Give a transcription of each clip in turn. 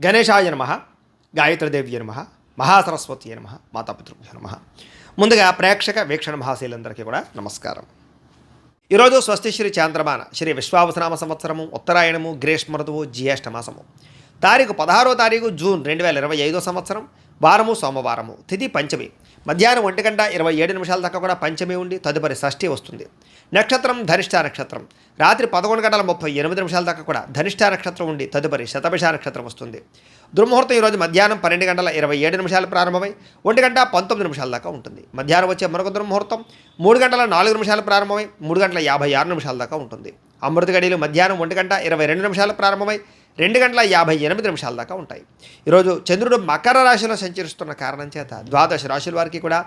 గణేశాయ నమ, గాయత్రీదేవ్య నమ, మహాసరస్వతి నమ, మాతాపితృభ్యో నమ. ముందుగా ప్రేక్షక వీక్షణ మహాశీలందరికీ కూడా నమస్కారం. ఈరోజు స్వస్తి శ్రీ చాంద్రమాన శ్రీ విశ్వావసనామ సంవత్సరము ఉత్తరాయణము గ్రీష్మ ఋతువు జ్యేష్ఠ మాసము తారీఖు 16 జూన్ 2025 సంవత్సరం. వారము సోమవారము, తిథి పంచమి, మధ్యాహ్నం 1:27 దాకా కూడా పంచమి ఉండి తదుపరి షష్ఠి వస్తుంది. నక్షత్రం ధనిష్ఠ నక్షత్రం. రాత్రి 11:38 దాకా కూడా ధనిష్ఠ నక్షత్రం ఉండి తదుపరి శతభిష నక్షత్రం వస్తుంది. దుర్ముహూర్తం ఈరోజు మధ్యాహ్నం 12:27 ప్రారంభమై 1:19 దాకా ఉంటుంది. మధ్యాహ్నం వచ్చే మరొక దుర్ముహూర్తం 3:04 ప్రారంభమై 3:56 దాకా ఉంటుంది. అమృత గడియలు మధ్యాహ్నం 1:22 ప్రారంభమై 2:58 దాకా ఉంటాయి. ఈరోజు చంద్రుడు మకర రాశిలో సంచరిస్తున్న కారణం చేత ద్వాదశ రాశుల వారికి కూడా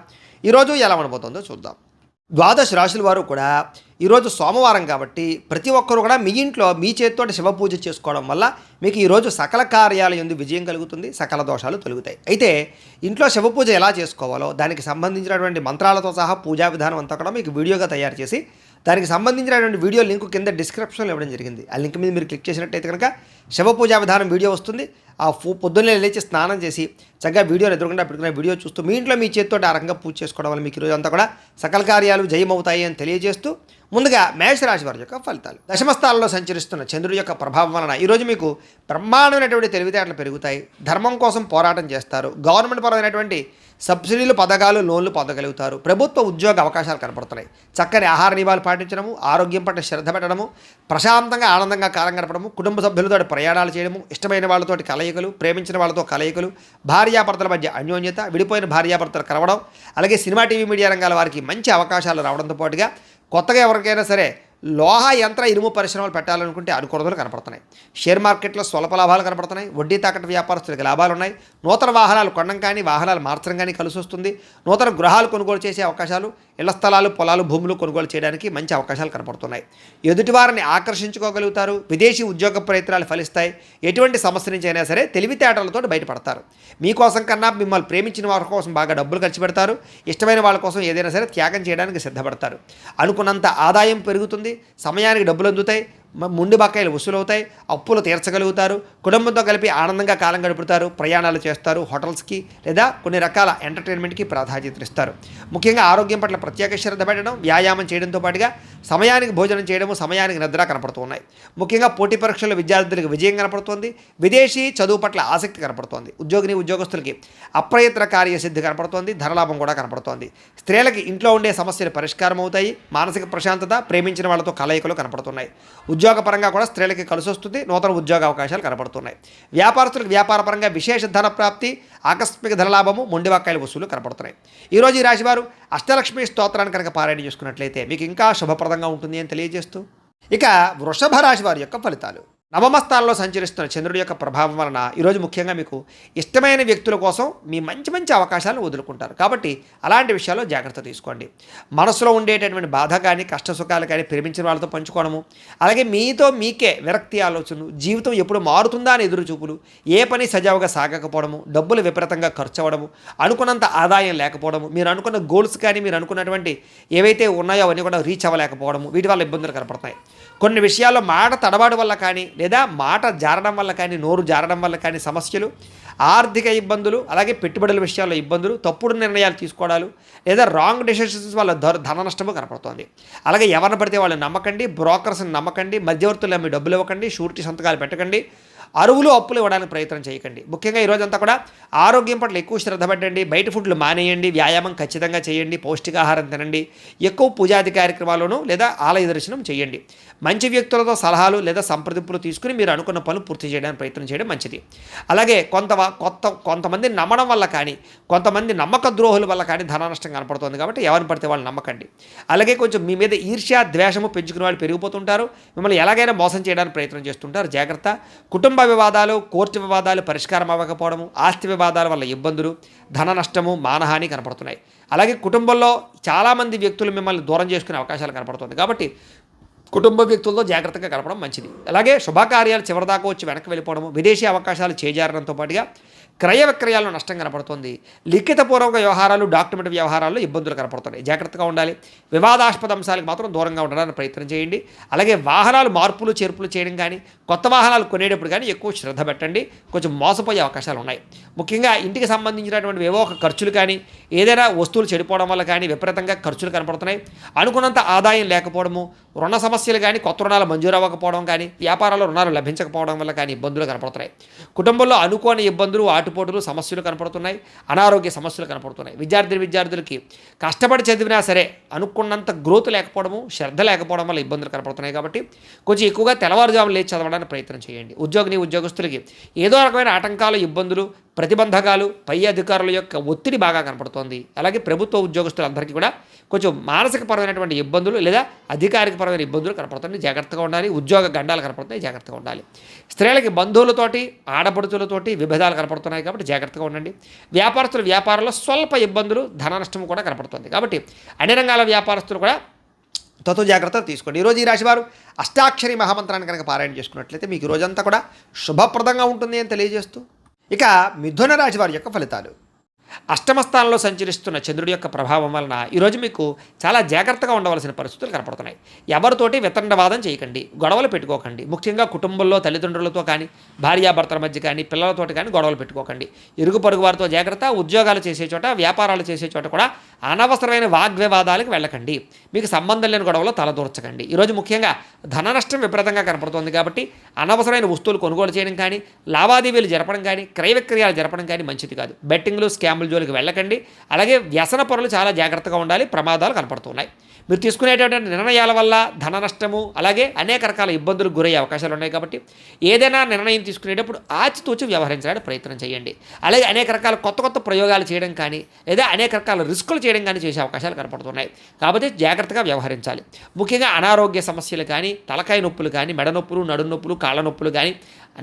ఈరోజు ఎలా ఉండబోతుందో చూద్దాం. ద్వాదశ రాశుల వారు కూడా ఈరోజు సోమవారం కాబట్టి ప్రతి ఒక్కరు కూడా మీ ఇంట్లో మీ చేతితో శివ పూజ చేసుకోవడం వల్ల మీకు ఈరోజు సకల కార్యాల యందు విజయం కలుగుతుంది, సకల దోషాలు తొలగుతాయి. అయితే ఇంట్లో శివ పూజ ఎలా చేసుకోవాలో దానికి సంబంధించినటువంటి మంత్రాలతో సహా పూజా విధానం అంతా కూడా మీకు వీడియోగా తయారు చేసి దానికి సంబంధించినటువంటి వీడియో లింక్ కింద డిస్క్రిప్షన్లో ఇవ్వడం జరిగింది. ఆ లింక్ మీద మీరు క్లిక్ చేసినట్టయితే కనుక శివ పూజా విధానం వీడియో వస్తుంది. ఆ పొద్దున్నే లేచి స్నానం చేసి చక్కగా వీడియోని ఎదురుకుండా పెట్టుకున్న వీడియో చూస్తూ మీ ఇంట్లో మీ చేతితో ఆ రకంగా పూజ చేసుకోవడం వల్ల మీకు ఈరోజు అంతా కూడా సకల కార్యాలు జయమవుతాయి అని తెలియజేస్తూ ముందుగా మేషరాశి వారి యొక్క ఫలితాలు. దశమస్థానంలో సంచరిస్తున్న చంద్రుడి యొక్క ప్రభావం వలన ఈరోజు మీకు బ్రహ్మాండమైనటువంటి తెలివితేటలు పెరుగుతాయి. ధర్మం కోసం పోరాటం చేస్తారు. గవర్నమెంట్ పరమైనటువంటి సబ్సిడీలు, పథకాలు, లోన్లు పొందగలుగుతారు. ప్రభుత్వ ఉద్యోగ అవకాశాలు కనపడుతున్నాయి. చక్కని ఆహార నియమాలు పాటించడము, ఆరోగ్యం పట్ల శ్రద్ధ పెట్టడము, ప్రశాంతంగా ఆనందంగా కాలం గడపడము, కుటుంబ సభ్యులతో ప్రయాణాలు చేయడము, ఇష్టమైన వాళ్ళతోటి కలయికలు, ప్రేమించిన వాళ్ళతో కలయికలు, భార్యాభర్తల మధ్య అన్యోన్యత, విడిపోయిన భార్యాభర్తలు కలవడం, అలాగే సినిమా టీవీ మీడియా రంగాల వారికి మంచి అవకాశాలు రావడంతో పాటుగా కొత్తగా ఎవరికైనా సరే లోహ యంత్ర ఇనుము పరిశ్రమలు పెట్టాలనుకుంటే అనుకూలతలు కనపడుతున్నాయి. షేర్ మార్కెట్లో స్వల్ప లాభాలు కనపడుతున్నాయి. వడ్డీ తాకట్టు వ్యాపారస్తులకు లాభాలు ఉన్నాయి. నూతన వాహనాలు కొనడం కానీ వాహనాలు మార్చడం కానీ కలిసి వస్తుంది. నూతన గృహాలు కొనుగోలు చేసే అవకాశాలు, ఇళ్ల స్థలాలు, పొలాలు, భూములు కొనుగోలు చేయడానికి మంచి అవకాశాలు కనపడుతున్నాయి. ఎదుటివారిని ఆకర్షించుకోగలుగుతారు. విదేశీ ఉద్యోగ ప్రయత్నాలు ఫలిస్తాయి. ఎటువంటి సమస్య నుంచి అయినా సరే తెలివితేటలతో బయటపడతారు. మీకోసం కన్నా మిమ్మల్ని ప్రేమించిన వారి కోసం బాగా డబ్బులు ఖర్చు పెడతారు. ఇష్టమైన వాళ్ళ కోసం ఏదైనా సరే త్యాగం చేయడానికి సిద్ధపడతారు. అనుకున్నంత ఆదాయం పెరుగుతుంది. సమయానికి డబ్బులు అందుతాయి. ముండి బకాయిలు వసూలవుతాయి. అప్పులు తీర్చగలుగుతారు. కుటుంబంతో కలిపి ఆనందంగా కాలం గడుపుతారు. ప్రయాణాలు చేస్తారు. హోటల్స్కి లేదా కొన్ని రకాల ఎంటర్టైన్మెంట్కి ప్రాధాన్యత ఇస్తారు. ముఖ్యంగా ఆరోగ్యం పట్ల ప్రత్యేక శ్రద్ధ పెట్టడం, వ్యాయామం చేయడంతో పాటుగా సమయానికి భోజనం చేయడము, సమయానికి నిద్ర కనపడుతూ ఉన్నాయి. ముఖ్యంగా పోటీ పరీక్షల్లో విద్యార్థులకు విజయం కనపడుతోంది. విదేశీ చదువు పట్ల ఆసక్తి కనపడుతోంది. ఉద్యోగులకి అప్రయత్న కార్యసిద్ధి కనపడుతోంది. ధనలాభం కూడా కనపడుతోంది. స్త్రీలకి ఇంట్లో ఉండే సమస్యలు పరిష్కారం అవుతాయి. మానసిక ప్రశాంతత, ప్రేమించిన వాళ్ళతో కలయికలు కనపడుతున్నాయి. ఉద్యోగపరంగా కూడా స్త్రీలకి కలిసి వస్తుంది. నూతన ఉద్యోగ అవకాశాలు కనపడుతున్నాయి. వ్యాపారస్తులకు వ్యాపారపరంగా విశేష ధన ప్రాప్తి, ఆకస్మిక ధనలాభము, మొండివాకాయల వసూలు కనపడుతున్నాయి. ఈరోజు ఈ రాశివారు అష్టలక్ష్మి స్తోత్రాన్ని కనుక పారాయణ చేసుకున్నట్లయితే మీకు ఇంకా శుభప్రదంగా ఉంటుంది అని తెలియజేస్తూ ఇక వృషభ రాశి వారి యొక్క ఫలితాలు. నవమ స్థానంలో సంచరిస్తున్న చంద్రుడి యొక్క ప్రభావం వలన ఈరోజు ముఖ్యంగా మీకు ఇష్టమైన వ్యక్తుల కోసం మీ మంచి అవకాశాలను వదులుకుంటారు. కాబట్టి అలాంటి విషయాల్లో జాగ్రత్త తీసుకోండి. మనసులో ఉండేటటువంటి బాధ కానీ కష్ట సుఖాలు కానీ ప్రేమించిన వాళ్ళతో పంచుకోవడము, అలాగే మీతో మీకే విరక్తి ఆలోచనలు, జీవితం ఎప్పుడు మారుతుందా అని ఎదురు చూపులు, ఏ పని సజావుగా సాగకపోవడము, డబ్బులు విపరీతంగా ఖర్చు అవ్వడము, అనుకున్నంత ఆదాయం లేకపోవడము, మీరు అనుకున్న గోల్స్ కానీ మీరు అనుకున్నటువంటి ఏవైతే ఉన్నాయో అవన్నీ కూడా రీచ్ అవ్వలేకపోవడము, వీటి వల్ల ఇబ్బందులు కనపడుతున్నాయి. కొన్ని విషయాల్లో మాట తడబాటు వల్ల కానీ లేదా మాట జారడం వల్ల కానీ, నోరు జారడం వల్ల కానీ సమస్యలు, ఆర్థిక ఇబ్బందులు, అలాగే పెట్టుబడుల విషయాల్లో ఇబ్బందులు, తప్పుడు నిర్ణయాలు తీసుకోవడాలు లేదా రాంగ్ డెసిషన్స్ వల్ల ధన నష్టము కనపడుతోంది. అలాగే ఎవరిని పడితే వాళ్ళని నమ్మకండి, బ్రోకర్స్ని నమ్మకండి, మధ్యవర్తులు నమ్మి డబ్బులు ఇవ్వకండి, షూరిటీ సంతకాలు పెట్టకండి, అరువులు అప్పులు ఇవ్వడానికి ప్రయత్నం చేయకండి. ముఖ్యంగా ఈరోజంతా కూడా ఆరోగ్యం పట్ల ఎక్కువ శ్రద్ధ పెట్టండి. బయట ఫుడ్లు మానేయండి. వ్యాయామం ఖచ్చితంగా చేయండి. పౌష్టికాహారం తినండి. ఎక్కువ పూజాది కార్యక్రమాలను లేదా ఆలయ దర్శనం చేయండి. మంచి వ్యక్తులతో సలహాలు లేదా సంప్రదింపులు తీసుకుని మీరు అనుకున్న పనులు పూర్తి చేయడానికి ప్రయత్నం చేయడం మంచిది. అలాగే కొంతమంది నమ్మడం వల్ల కానీ, కొంతమంది నమ్మక ద్రోహుల వల్ల కానీ ధన నష్టం కనపడుతుంది. కాబట్టి ఎవరిని పడితే వాళ్ళు నమ్మకండి. అలాగే కొంచెం మీ మీద ఈర్ష్య, ద్వేషము పెంచుకునే వాళ్ళు పెరిగిపోతుంటారు. మిమ్మల్ని ఎలాగైనా మోసం చేయడానికి ప్రయత్నం చేస్తుంటారు. జాగ్రత్త. కుటుంబ వివాదాలు, కోర్టు వివాదాలు పరిష్కారం అవ్వకపోవడము, ఆస్తి వివాదాల వల్ల ఇబ్బందులు, ధన నష్టము, మానహాని కనపడుతున్నాయి. అలాగే కుటుంబంలో చాలామంది వ్యక్తులు మిమ్మల్ని దూరం చేసుకునే అవకాశాలు కనపడుతుంది. కాబట్టి కుటుంబ వ్యక్తులతో జాగ్రత్తగా గడపడం మంచిది. అలాగే శుభకార్యాలు చివరిదాకా వచ్చి వెనక్కి వెళ్ళిపోవడము, విదేశీ అవకాశాలు చేజారడంతో పాటుగా క్రయ విక్రయాల్లో నష్టం కనపడుతుంది. లిఖితపూర్వక వ్యవహారాలు, డాక్యుమెంట్ వ్యవహారాల్లో ఇబ్బందులు కనపడుతున్నాయి. జాగ్రత్తగా ఉండాలి. వివాదాస్పద అంశాలకు మాత్రం దూరంగా ఉండడానికి ప్రయత్నం చేయండి. అలాగే వాహనాలు మార్పులు చేర్పులు చేయడం కానీ, కొత్త వాహనాలు కొనేటప్పుడు కానీ ఎక్కువ శ్రద్ధ పెట్టండి, కొంచెం మోసపోయే అవకాశాలు ఉన్నాయి. ముఖ్యంగా ఇంటికి సంబంధించినటువంటి ఏవో ఒక ఖర్చులు కానీ, ఏదైనా వస్తువులు చెడిపోవడం వల్ల కానీ విపరీతంగా ఖర్చులు కనపడుతున్నాయి. అనుకున్నంత ఆదాయం లేకపోవడము, రుణ సమస్యలు కానీ, కొత్త రుణాలు మంజూరు అవ్వకపోవడం కానీ, వ్యాపారాల్లో రుణాలు లభించకపోవడం వల్ల కానీ ఇబ్బందులు కనపడుతున్నాయి. కుటుంబంలో అనుకోని ఇబ్బందులు, ఆటుపోటులు, సమస్యలు కనపడుతున్నాయి. అనారోగ్య సమస్యలు కనపడుతున్నాయి. విద్యార్థులకి కష్టపడి చదివినా సరే అనుకున్నంత గ్రోత్ లేకపోవడము, శ్రద్ధ లేకపోవడం వల్ల ఇబ్బందులు కనపడుతున్నాయి. కాబట్టి కొంచెం ఎక్కువగా తెల్లవారుజామున లేచి చదవడానికి ప్రయత్నం చేయండి. ఉద్యోగస్తులకి ఏదో రకమైన ఆటంకాలు, ఇబ్బందులు, ప్రతిబంధకాలు, పై అధికారుల యొక్క ఒత్తిడి బాగా కనపడుతోంది. అలాగే ప్రభుత్వ ఉద్యోగస్తులందరికీ కూడా కొంచెం మానసికపరమైనటువంటి ఇబ్బందులు లేదా అధికారికపరమైన ఇబ్బందులు కనపడుతున్నాయి, జాగ్రత్తగా ఉండాలి. ఉద్యోగ గండాలు కనపడుతున్నాయి, జాగ్రత్తగా ఉండాలి. స్త్రీలకి బంధువులతోటి, ఆడపడుచులతోటి విభేదాలు కనపడుతున్నాయి కాబట్టి జాగ్రత్తగా ఉండండి. వ్యాపారంలో స్వల్ప ఇబ్బందులు, ధన నష్టం కూడా కనపడుతుంది. కాబట్టి అన్ని రంగాల వ్యాపారస్తులు కూడా జాగ్రత్తలు తీసుకోండి. ఈరోజు ఈ రాశివారు అష్టాక్షరి మహామంత్రాన్ని కనుక పారాయణ చేసుకున్నట్లయితే మీకు రోజంతా కూడా శుభప్రదంగా ఉంటుంది అని తెలియజేస్తూ, ఇక మిథున రాశి వారి యొక్క ఫలితాలు. అష్టమ స్థానంలో సంచరిస్తున్న చంద్రుడి యొక్క ప్రభావం వలన ఈరోజు మీకు చాలా జాగ్రత్తగా ఉండవలసిన పరిస్థితులు కనపడుతున్నాయి. ఎవరితోటి వితండవాదం చేయకండి, గొడవలు పెట్టుకోకండి. ముఖ్యంగా కుటుంబంలో తల్లిదండ్రులతో కానీ, భార్యాభర్తల మధ్య కానీ, పిల్లలతోటి కానీ గొడవలు పెట్టుకోకండి. ఇరుగు పొరుగు వారితో జాగ్రత్త. ఉద్యోగాలు చేసే చోట, వ్యాపారాలు చేసే చోట కూడా అనవసరమైన వాగ్వివాదాలకు వెళ్ళకండి. మీకు సంబంధం లేని గొడవలో తలదూర్చకండి. ఈరోజు ముఖ్యంగా ధన నష్టం విపరీతంగా కనపడుతుంది కాబట్టి అనవసరమైన వస్తువులు కొనుగోలు చేయడం కానీ, లావాదేవీలు జరపడం కానీ, క్రయ విక్రయాలు జరపడం కానీ మంచిది కాదు. బెట్టింగ్లు, స్కామ్లు జోలికి వెళ్ళకండి. అలాగే వ్యసన పరులు చాలా జాగ్రత్తగా ఉండాలి. ప్రమాదాలు కనపడుతున్నాయి. మీరు తీసుకునేటటువంటి నిర్ణయాల వల్ల ధన నష్టము, అలాగే అనేక రకాల ఇబ్బందులకు గురయ్యే అవకాశాలు ఉన్నాయి. కాబట్టి ఏదైనా నిర్ణయం తీసుకునేటప్పుడు ఆచితూచి వ్యవహరించడానికి ప్రయత్నం చేయండి. అలాగే అనేక రకాల కొత్త ప్రయోగాలు చేయడం కానీ, లేదా అనేక రకాల రిస్కులు చేయడం కానీ చేసే అవకాశాలు కనపడుతున్నాయి. కాబట్టి జాగ్రత్తగా వ్యవహరించాలి. ముఖ్యంగా అనారోగ్య సమస్యలు కానీ, తలకాయ నొప్పులు కానీ, మెడ నొప్పులు, నడుము నొప్పులు, కాళ్ళ నొప్పులు కానీ,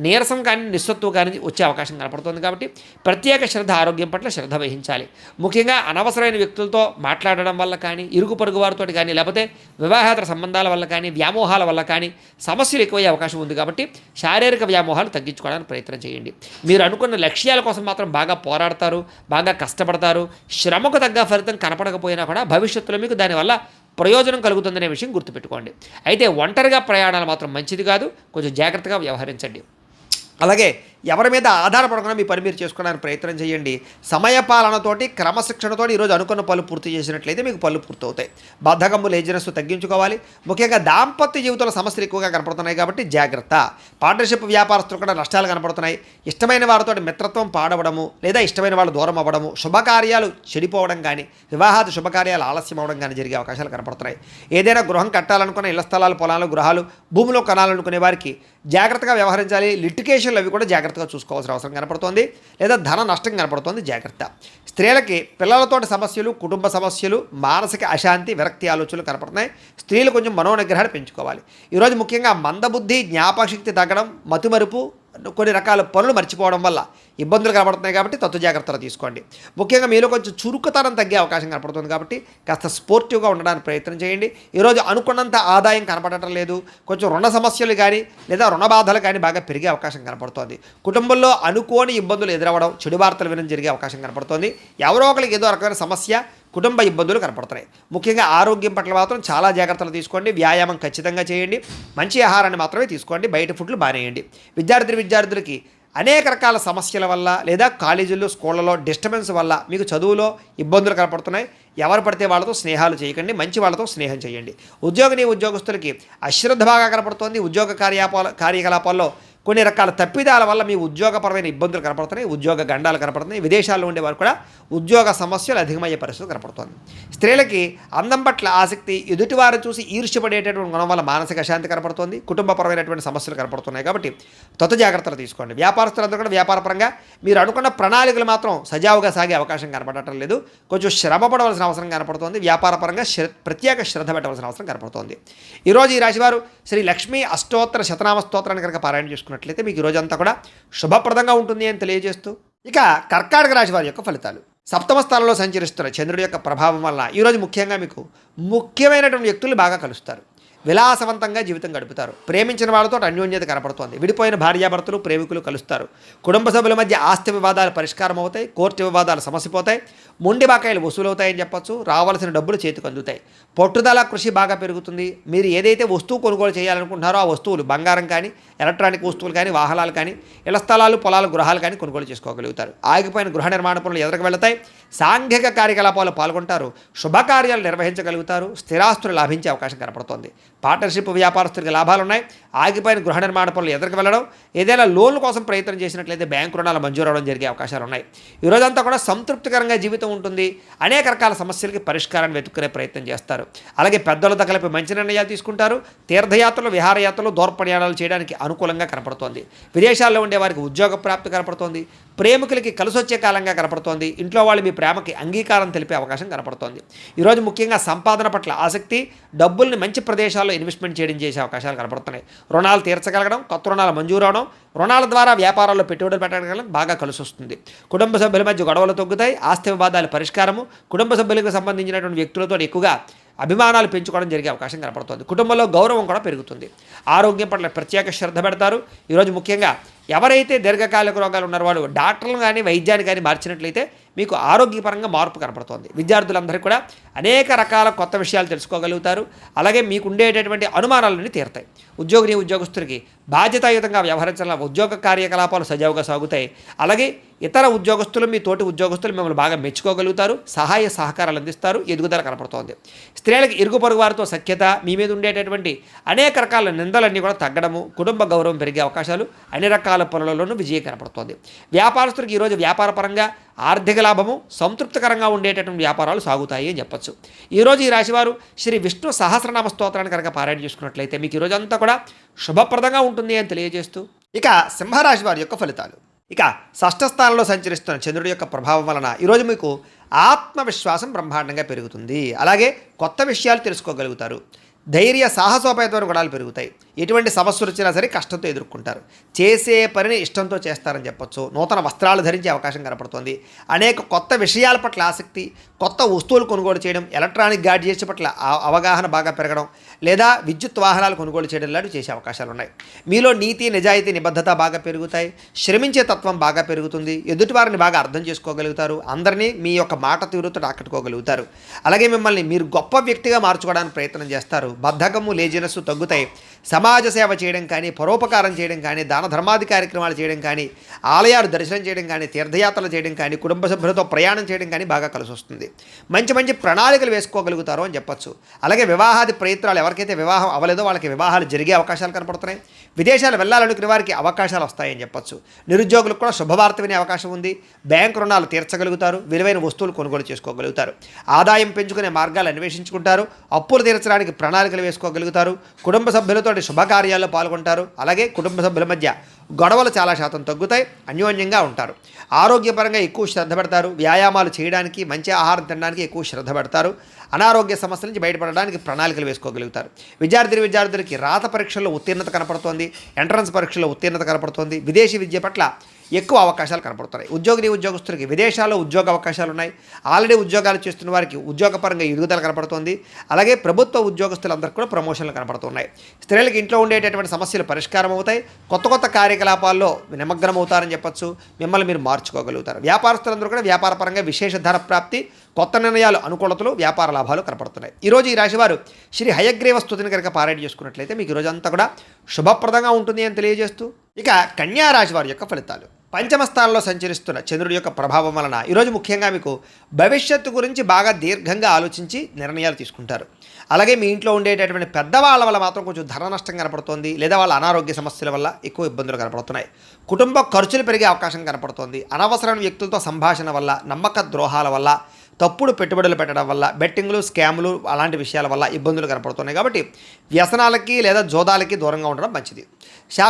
నీరసం కానీ, నిస్సత్తువు కానీ వచ్చే అవకాశం కనపడుతుంది. కాబట్టి ప్రత్యేక శ్రద్ధ, ఆరోగ్యం పట్ల శ్రద్ధ వహించాలి. ముఖ్యంగా అనవసరమైన వ్యక్తులతో మాట్లాడడం వల్ల కానీ, ఇరుగు పొరుగు వారితో కానీ, లేకపోతే వివాహేతర సంబంధాల వల్ల కానీ, వ్యామోహాల వల్ల కానీ సమస్యలు ఎక్కువయ్యే అవకాశం ఉంది. కాబట్టి శారీరక వ్యామోహాలు తగ్గించుకోవడానికి ప్రయత్నం చేయండి. మీరు అనుకున్న లక్ష్యాల కోసం మాత్రం బాగా పోరాడతారు, బాగా కష్టపడతారు. శ్రమకు తగ్గ ఫలితం కనపడకపోయినా కూడా భవిష్యత్తులో మీకు దానివల్ల ప్రయోజనం కలుగుతుందనే విషయం గుర్తుపెట్టుకోండి. అయితే ఒంటరిగా ప్రయాణాలు మాత్రం మంచిది కాదు, కొంచెం జాగ్రత్తగా వ్యవహరించండి. అలాగే ఎవరి మీద ఆధారపడకుండా మీ పని మీరు చేసుకోవడానికి ప్రయత్నం చేయండి. సమయపాలనతోటి, క్రమశిక్షణతోటి ఈరోజు అనుకున్న పనులు పూర్తి చేసినట్లయితే మీకు పనులు పూర్తవుతాయి. బద్ధకము, లేజినెస్ తగ్గించుకోవాలి. ముఖ్యంగా దాంపత్య జీవితంలో సమస్యలు ఎక్కువగా కనపడుతున్నాయి కాబట్టి జాగ్రత్త. పార్ట్నర్షిప్ వ్యాపారస్తులు కూడా నష్టాలు కనపడుతున్నాయి. ఇష్టమైన వారితో మిత్రత్వం పాడవడము, లేదా ఇష్టమైన వాళ్ళు దూరం అవ్వడము, శుభకార్యాలు చెడిపోవడం కానీ, వివాహాది శుభకార్యాలు ఆలస్యం అవ్వడం కానీ జరిగే అవకాశాలు కనపడుతున్నాయి. ఏదైనా గృహం కట్టాలనుకున్న, ఇళ్ల స్థలాలు, పొలాలు, గృహాలు, భూమిలో కొనాలనుకునే వారికి జాగ్రత్తగా వ్యవహరించాలి. లిటిగేషన్లు అవి కూడా జాగ్రత్తగా చూసుకోవాల్సిన అవసరం కనపడుతోంది. లేదా ధన నష్టం కనపడుతోంది, జాగ్రత్త. స్త్రీలకి పిల్లలతోటి సమస్యలు, కుటుంబ సమస్యలు, మానసిక అశాంతి, విరక్తి ఆలోచనలు కనపడుతున్నాయి. స్త్రీలు కొంచెం మనోనిగ్రహాన్ని పెంచుకోవాలి. ఈరోజు ముఖ్యంగా మందబుద్ధి, జ్ఞాపకశక్తి తగ్గడం, మతిమరుపు, కొన్ని రకాల పనులు మర్చిపోవడం వల్ల ఇబ్బందులు కనబడుతున్నాయి. కాబట్టి జాగ్రత్తలు తీసుకోండి. ముఖ్యంగా మీలో కొంచెం చురుకుతనం తగ్గే అవకాశం కనపడుతుంది. కాబట్టి కాస్త స్పోర్టివ్గా ఉండడానికి ప్రయత్నం చేయండి. ఈరోజు అనుకున్నంత ఆదాయం కనపడటం లేదు. కొంచెం రుణ సమస్యలు కానీ, లేదా రుణ బాధలు కానీ బాగా పెరిగే అవకాశం కనపడుతోంది. కుటుంబంలో అనుకోని ఇబ్బందులు ఎదురవ్వడం, చెడు వార్తలు వినడం జరిగే అవకాశం కనపడుతోంది. ఎవరో ఒకరికి ఏదో రకమైన సమస్య, కుటుంబ ఇబ్బందులు కనపడుతున్నాయి. ముఖ్యంగా ఆరోగ్యం పట్ల మాత్రం చాలా జాగ్రత్తలు తీసుకోండి. వ్యాయామం ఖచ్చితంగా చేయండి. మంచి ఆహారాన్ని మాత్రమే తీసుకోండి. బయట ఫుడ్లు బానేయండి. విద్యార్థులకి అనేక రకాల సమస్యల వల్ల, లేదా కాలేజీల్లో, స్కూళ్ళలో డిస్టర్బెన్స్ వల్ల మీకు చదువులో ఇబ్బందులు కనపడుతున్నాయి. ఎవరు పడితే వాళ్ళతో స్నేహాలు చేయకండి, మంచి వాళ్ళతో స్నేహం చేయండి. ఉద్యోగస్తులకి అశ్రద్ధ బాగా కనపడుతోంది. ఉద్యోగ కార్యకలాపాల్లో కొన్ని రకాల తప్పిదాల వల్ల మీ ఉద్యోగపరమైన ఇబ్బందులు కనపడుతున్నాయి. ఉద్యోగ గండాలు కనపడుతున్నాయి. విదేశాల్లో ఉండేవారు కూడా ఉద్యోగ సమస్యలు అధికమయ్యే పరిస్థితి కనపడుతుంది. స్త్రీలకి అందం పట్ల ఆసక్తి, ఎదుటివారు చూసి ఈర్ష్యపడేటటువంటి గుణం వల్ల మానసిక అశాంతి కనపడుతుంది. కుటుంబపరమైనటువంటి సమస్యలు కనపడుతున్నాయి. కాబట్టి జాగ్రత్తలు తీసుకోండి. వ్యాపారస్తులందరూ కూడా వ్యాపారపరంగా మీరు అనుకున్న ప్రణాళికలు మాత్రం సజావుగా సాగే అవకాశం కనపడటం లేదు. కొంచెం శ్రమ పడవలసిన అవసరం కనపడుతుంది. వ్యాపారపరంగా ప్రత్యేక శ్రద్ధ పెట్టవలసిన అవసరం కనపడుతుంది. ఈరోజు ఈ రాశివారు శ్రీ లక్ష్మీ అష్టోత్తర శతనామ స్తోత్రాన్ని కనుక పారాయణ చేసుకున్నట్లయితే మీకు ఈరోజంతా కూడా శుభప్రదంగా ఉంటుంది అని తెలియజేస్తూ, ఇక కర్కాటక రాశి వారి యొక్క ఫలితాలు. సప్తమ స్థానంలో సంచరిస్తున్న చంద్రుడి యొక్క ప్రభావం వల్ల ఈరోజు ముఖ్యంగా మీకు ముఖ్యమైనటువంటి వ్యక్తులు బాగా కలుస్తారు. విలాసవంతంగా జీవితం గడుపుతారు. ప్రేమించిన వాళ్ళతో అన్యోన్యత కనపడుతోంది. విడిపోయిన భార్యాభర్తలు ప్రేమికులు కలుస్తారు. కుటుంబ సభ్యుల మధ్య ఆస్తి వివాదాలు పరిష్కారం అవుతాయి. కోర్టు వివాదాలు సమసిపోతాయి. మొండి బాకాయలు వసూలవుతాయని చెప్పొచ్చు. రావాల్సిన డబ్బులు చేతికి అందుతాయి. పట్టుదల కృషి బాగా పెరుగుతుంది. మీరు ఏదైతే వస్తువు కొనుగోలు చేయాలనుకుంటున్నారో ఆ వస్తువులు బంగారం కానీ, ఎలక్ట్రానిక్ వస్తువులు కానీ, వాహనాలు కానీ, ఇళ్ల స్థలాలు, పొలాలు, గృహాలు కానీ కొనుగోలు చేసుకోగలుగుతారు. ఆగిపోయిన గృహ నిర్మాణ పనులు ఎదురుకు వెళతాయి. సాంఘిక కార్యకలాపాలు పాల్గొంటారు. శుభకార్యాలు నిర్వహించగలుగుతారు. స్థిరాస్తులు లాభించే అవకాశం కనపడుతోంది. పార్ట్నర్షిప్ వ్యాపారస్తులకు లాభాలు ఉన్నాయి. ఆగిపోయిన గృహ నిర్మాణ పనులు ఎదురుకు వెళ్ళడం, ఏదైనా లోన్ల కోసం ప్రయత్నం చేసినట్లయితే బ్యాంకు రుణాలు మంజూరు అవడం జరిగే అవకాశాలు ఉన్నాయి. ఈ రోజంతా కూడా సంతృప్తికరంగా జీవితం ఉంటుంది. అనేక రకాల సమస్యలకి పరిష్కారాన్ని వెతుక్కునే ప్రయత్నం చేస్తారు. అలాగే పెద్దలతో కలిపి మంచి నిర్ణయాలు తీసుకుంటారు. తీర్థయాత్రలు, విహారయాత్రలు, దూర ప్రయాణాలు చేయడానికి అనుకూలంగా కనపడుతోంది. విదేశాల్లో ఉండే వారికి ఉద్యోగ ప్రాప్తి కనపడుతోంది. ప్రేమికులకి కలిసొచ్చే కాలంగా కనపడుతోంది. ఇంట్లో వాళ్ళు మీ ప్రేమకి అంగీకారం తెలిపే అవకాశం కనపడుతోంది. ఈరోజు ముఖ్యంగా సంపాదన పట్ల ఆసక్తి, డబ్బుల్ని మంచి ప్రదేశాల్లో ఇన్వెస్ట్మెంట్ చేయడం చేసే అవకాశాలు కనపడుతున్నాయి. రుణాలు తీర్చగలగడం, కొత్త రుణాలు మంజూరు అవడం, రుణాల ద్వారా వ్యాపారాల్లో పెట్టుబడులు పెట్టడం బాగా కలిసి వస్తుంది. కుటుంబ సభ్యుల మధ్య గొడవలు తగ్గుతాయి. ఆస్తి వివాదాల పరిష్కారము, కుటుంబ సభ్యులకు సంబంధించినటువంటి వ్యక్తులతో ఎక్కువగా అభిమానాలు పెంచుకోవడం జరిగే అవకాశం కనపడుతుంది. కుటుంబంలో గౌరవం కూడా పెరుగుతుంది. ఆరోగ్యం పట్ల ప్రత్యేక శ్రద్ధ పెడతారు. ఈరోజు ముఖ్యంగా ఎవరైతే దీర్ఘకాలిక రోగాలు ఉన్నారో వాళ్ళు డాక్టర్లు కానీ వైద్యాన్ని కానీ మార్చినట్లయితే మీకు ఆరోగ్యపరంగా మార్పు కనపడుతుంది. విద్యార్థులందరికీ కూడా అనేక రకాల కొత్త విషయాలు తెలుసుకోగలుగుతారు. అలాగే మీకు ఉండేటటువంటి అనుమానాలన్నీ తీరుతాయి. ఉద్యోగస్తులకి బాధ్యతాయుతంగా వ్యవహరించాల ఉద్యోగ కార్యకలాపాలు సజావుగా సాగుతాయి. అలాగే ఇతర ఉద్యోగస్తులు, మీ తోటి ఉద్యోగస్తులు మిమ్మల్ని బాగా మెచ్చుకోగలుగుతారు. సహాయ సహకారాలు అందిస్తారు. ఎదుగుదల కనపడుతోంది. స్త్రీలకు ఇరుగు పొరుగు వారితో సఖ్యత, మీ మీద ఉండేటటువంటి అనేక రకాల నిందలన్నీ కూడా తగ్గడము, కుటుంబ గౌరవం పెరిగే అవకాశాలు, అన్ని రకాల పనులలోనూ విజయం కనపడుతోంది. వ్యాపారస్తులకు ఈరోజు వ్యాపారపరంగా ఆర్థిక లాభము, సంతృప్తికరంగా ఉండేటటువంటి వ్యాపారాలు సాగుతాయి అని చెప్పచ్చు. ఈరోజు ఈ రాశివారు శ్రీ విష్ణు సహస్రనామ స్తోత్రాన్ని కనుక పారాయణ చేసుకున్నట్లయితే మీకు ఈరోజు అంతా కూడా శుభప్రదంగా ఉంటుంది అని తెలియజేస్తూ, ఇక సింహరాశి వారి యొక్క ఫలితాలు. ఇక షష్ఠస్థానంలో సంచరిస్తున్న చంద్రుడి యొక్క ప్రభావం వలన ఈరోజు మీకు ఆత్మవిశ్వాసం బ్రహ్మాండంగా పెరుగుతుంది. అలాగే కొత్త విషయాలు తెలుసుకోగలుగుతారు. ధైర్య సాహసోపేతమైన గుణాలు పెరుగుతాయి. ఎటువంటి సమస్యలు వచ్చినా సరే కష్టంతో ఎదుర్కొంటారు. చేసే పనిని ఇష్టంతో చేస్తారని చెప్పొచ్చు. నూతన వస్త్రాలు ధరించే అవకాశం కనపడుతుంది. అనేక కొత్త విషయాల పట్ల ఆసక్తి, కొత్త వస్తువులు కొనుగోలు చేయడం, ఎలక్ట్రానిక్ గాడ్జెట్స్ పట్ల అవగాహన బాగా పెరగడం, లేదా విద్యుత్ వాహనాలు కొనుగోలు చేయడం లాంటివి చేసే అవకాశాలు ఉన్నాయి. మీలో నీతి, నిజాయితీ, నిబద్ధత బాగా పెరుగుతాయి. శ్రమించే తత్వం బాగా పెరుగుతుంది. ఎదుటివారిని బాగా అర్థం చేసుకోగలుగుతారు. అందరినీ మీ యొక్క మాట తీరుతో ఆకట్టుకోగలుగుతారు. అలాగే మిమ్మల్ని మీరు గొప్ప వ్యక్తిగా మార్చుకోవడానికి ప్రయత్నం చేస్తారు. బద్ధకము, లేజినెస్ తగ్గుతాయి. సమాజ సేవ చేయడం కానీ, పరోపకారం చేయడం కానీ, దాన ధర్మాది కార్యక్రమాలు చేయడం కానీ, ఆలయాలు దర్శనం చేయడం కానీ, తీర్థయాత్రలు చేయడం కానీ, కుటుంబ సభ్యులతో ప్రయాణం చేయడం కానీ బాగా కలిసి వస్తుంది. మంచి మంచి ప్రణాళికలు వేసుకోగలుగుతారు అని చెప్పచ్చు. అలాగే వివాహాది ప్రయత్నాలు, ఎవరికైతే వివాహం అవ్వలేదో వాళ్ళకి వివాహాలు జరిగే అవకాశాలు కనపడుతున్నాయి. విదేశాలు వెళ్ళాలనుకునే వారికి అవకాశాలు వస్తాయని చెప్పచ్చు. నిరుద్యోగులకు కూడా శుభవార్త వినే అవకాశం ఉంది. బ్యాంకు రుణాలు తీర్చగలుగుతారు. విలువైన వస్తువులు కొనుగోలు చేసుకోగలుగుతారు. ఆదాయం పెంచుకునే మార్గాలు అన్వేషించుకుంటారు. అప్పులు తీర్చడానికి ప్రణాళికలు వేసుకోగలుగుతారు. కుటుంబ సభ్యులతో శుభకార్యాల్లో పాల్గొంటారు. అలాగే కుటుంబ సభ్యుల మధ్య గొడవలు చాలా శాతం తగ్గుతాయి. అన్యోన్యంగా ఉంటారు. ఆరోగ్యపరంగా ఎక్కువ శ్రద్ధ పెడతారు. వ్యాయామాలు చేయడానికి, మంచి ఆహారం తినడానికి ఎక్కువ శ్రద్ధ పెడతారు. అనారోగ్య సమస్యల నుంచి బయటపడడానికి ప్రణాళికలు వేసుకోగలుగుతారు. విద్యార్థులకి రాత పరీక్షల్లో ఉత్తీర్ణత కనపడుతోంది. ఎంట్రన్స్ పరీక్షల్లో ఉత్తీర్ణత కనపడుతోంది. విదేశీ విద్య పట్ల ఎక్కువ అవకాశాలు కనపడుతున్నాయి. ఉద్యోగస్తులకి విదేశాల్లో ఉద్యోగ అవకాశాలు ఉన్నాయి. ఆల్రెడీ ఉద్యోగాలు చేస్తున్న వారికి ఉద్యోగపరంగా ఎదుగుదల కనపడుతోంది. అలాగే ప్రభుత్వ ఉద్యోగస్తులందరికీ కూడా ప్రమోషన్లు కనపడుతున్నాయి. స్త్రీలకు ఇంట్లో ఉండేటటువంటి సమస్యలు పరిష్కారం అవుతాయి. కొత్త కార్యకలాపాల్లో నిమగ్నం అవుతారని చెప్పచ్చు. మిమ్మల్ని మీరు మార్చుకోగలుగుతారు. వ్యాపారస్తులందరూ కూడా వ్యాపారపరంగా విశేష ధన ప్రాప్తి, కొత్త నిర్ణయాలు, అనుకూలతలు, వ్యాపార లాభాలు కనపడుతున్నాయి. ఈరోజు ఈ రాశివారు శ్రీ హయగ్రీవ స్తుతిని కనుక పారాయణ చేసుకున్నట్లయితే మీకు ఈరోజు అంతా కూడా శుభప్రదంగా ఉంటుంది అని తెలియజేస్తూ, ఇక కన్యా రాశి వారి యొక్క ఫలితాలు. పంచమ స్థానంలో సంచరిస్తున్న చంద్రుడి యొక్క ప్రభావం వలన ఈరోజు ముఖ్యంగా మీకు భవిష్యత్తు గురించి బాగా దీర్ఘంగా ఆలోచించి నిర్ణయాలు తీసుకుంటారు. అలాగే మీ ఇంట్లో ఉండేటటువంటి పెద్దవాళ్ళ వల్ల మాత్రం కొంచెం ధన నష్టం కనపడుతోంది, లేదా వాళ్ళ అనారోగ్య సమస్యల వల్ల ఎక్కువ ఇబ్బందులు కనపడుతున్నాయి. కుటుంబ ఖర్చులు పెరిగే అవకాశం కనపడుతోంది. అనవసరమైన వ్యక్తులతో సంభాషణ వల్ల, నమ్మక ద్రోహాల వల్ల, తప్పుడు పెట్టుబడులు పెట్టడం వల్ల, బెట్టింగ్లు, స్కాములు అలాంటి విషయాల వల్ల ఇబ్బందులు కనపడుతున్నాయి. కాబట్టి వ్యసనాలకి లేదా జోదాలకి దూరంగా ఉండడం మంచిది.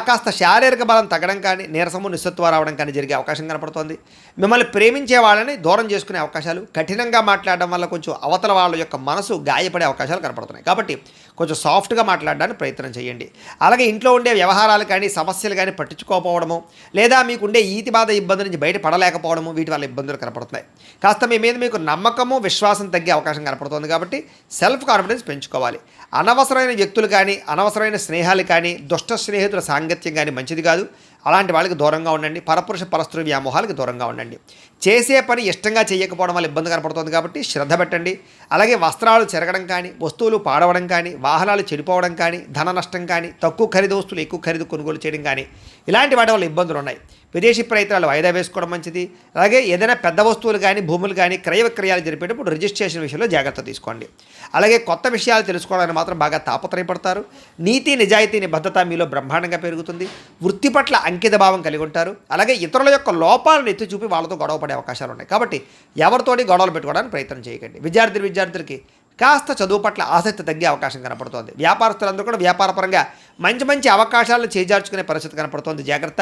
కాస్త శారీరక బలం తగ్గడం కానీ, నీరసము, నిస్సత్వ రావడం కానీ జరిగే అవకాశం కనపడుతోంది. మిమ్మల్ని ప్రేమించే వాళ్ళని దూరం చేసుకునే అవకాశాలు, కఠినంగా మాట్లాడడం వల్ల కొంచెం అవతల వాళ్ళ యొక్క మనసు గాయపడే అవకాశాలు కనపడుతున్నాయి. కాబట్టి కొంచెం సాఫ్ట్గా మాట్లాడడానికి ప్రయత్నం చేయండి. అలాగే ఇంట్లో ఉండే వ్యవహారాలు కానీ సమస్యలు కానీ పట్టించుకోకపోవడము, లేదా మీకుండే ఈతి బాధ ఇబ్బంది నుంచి బయట పడలేకపోవడము, వీటి వల్ల ఇబ్బందులు కనపడుతున్నాయి. కాస్త మీ మీద మీకు నమ్మకము విశ్వాసం తగ్గే అవకాశం కనపడుతుంది. కాబట్టి సెల్ఫ్ కాన్ఫిడెన్స్ పెంచుకోవాలి. అనవసరమైన వ్యక్తులు కానీ అనవసరమైన స్నేహాలు కానీ దుష్ట స్నేహితుల సాంగత్యం కానీ మంచిది కాదు. అలాంటి వాళ్ళకి దూరంగా ఉండండి. పరపురుష పరస్త్రీ వ్యామోహాలకు దూరంగా ఉండండి. చేసే పని ఇష్టంగా చేయకపోవడం వల్ల ఇబ్బంది కనపడుతుంది. కాబట్టి శ్రద్ధ పెట్టండి. అలాగే వస్త్రాలు చెరగడం కానీ, వస్తువులు పాడవడం కానీ, వాహనాలు చెడిపోవడం కానీ, ధన నష్టం కానీ, తక్కువ ఖరీదు వస్తువులు ఎక్కువ ఖరీదు కొనుగోలు చేయడం కానీ, ఇలాంటి వాటి వల్ల ఇబ్బందులు ఉన్నాయి. విదేశీ ప్రయత్నాలు వాయిదా వేసుకోవడం మంచిది. అలాగే ఏదైనా పెద్ద వస్తువులు కానీ భూములు కానీ క్రయ విక్రయాలు జరిపేటప్పుడు రిజిస్ట్రేషన్ విషయంలో జాగ్రత్త తీసుకోండి. అలాగే కొత్త విషయాలు తెలుసుకోవడానికి మాత్రం బాగా తాపత్రయపడతారు. నీతి నిజాయితీ నిబద్ధత మీలో బ్రహ్మాండంగా పెరుగుతుంది. వృత్తి పట్ల అంకిత భావం కలిగి ఉంటారు. అలాగే ఇతరుల యొక్క లోపాలను ఎత్తి చూపి వాళ్ళతో గొడవ పడే అవకాశాలు ఉన్నాయి. కాబట్టి ఎవరితోటి గొడవలు పెట్టుకోవడానికి ప్రయత్నం చేయకండి. విద్యార్థులకి కాస్త చదువు పట్ల ఆసక్తి తగ్గే అవకాశం కనపడుతోంది. వ్యాపారస్తులందరూ కూడా వ్యాపారపరంగా మంచి అవకాశాలను చేజార్చుకునే పరిస్థితి కనపడుతోంది. జాగ్రత్త.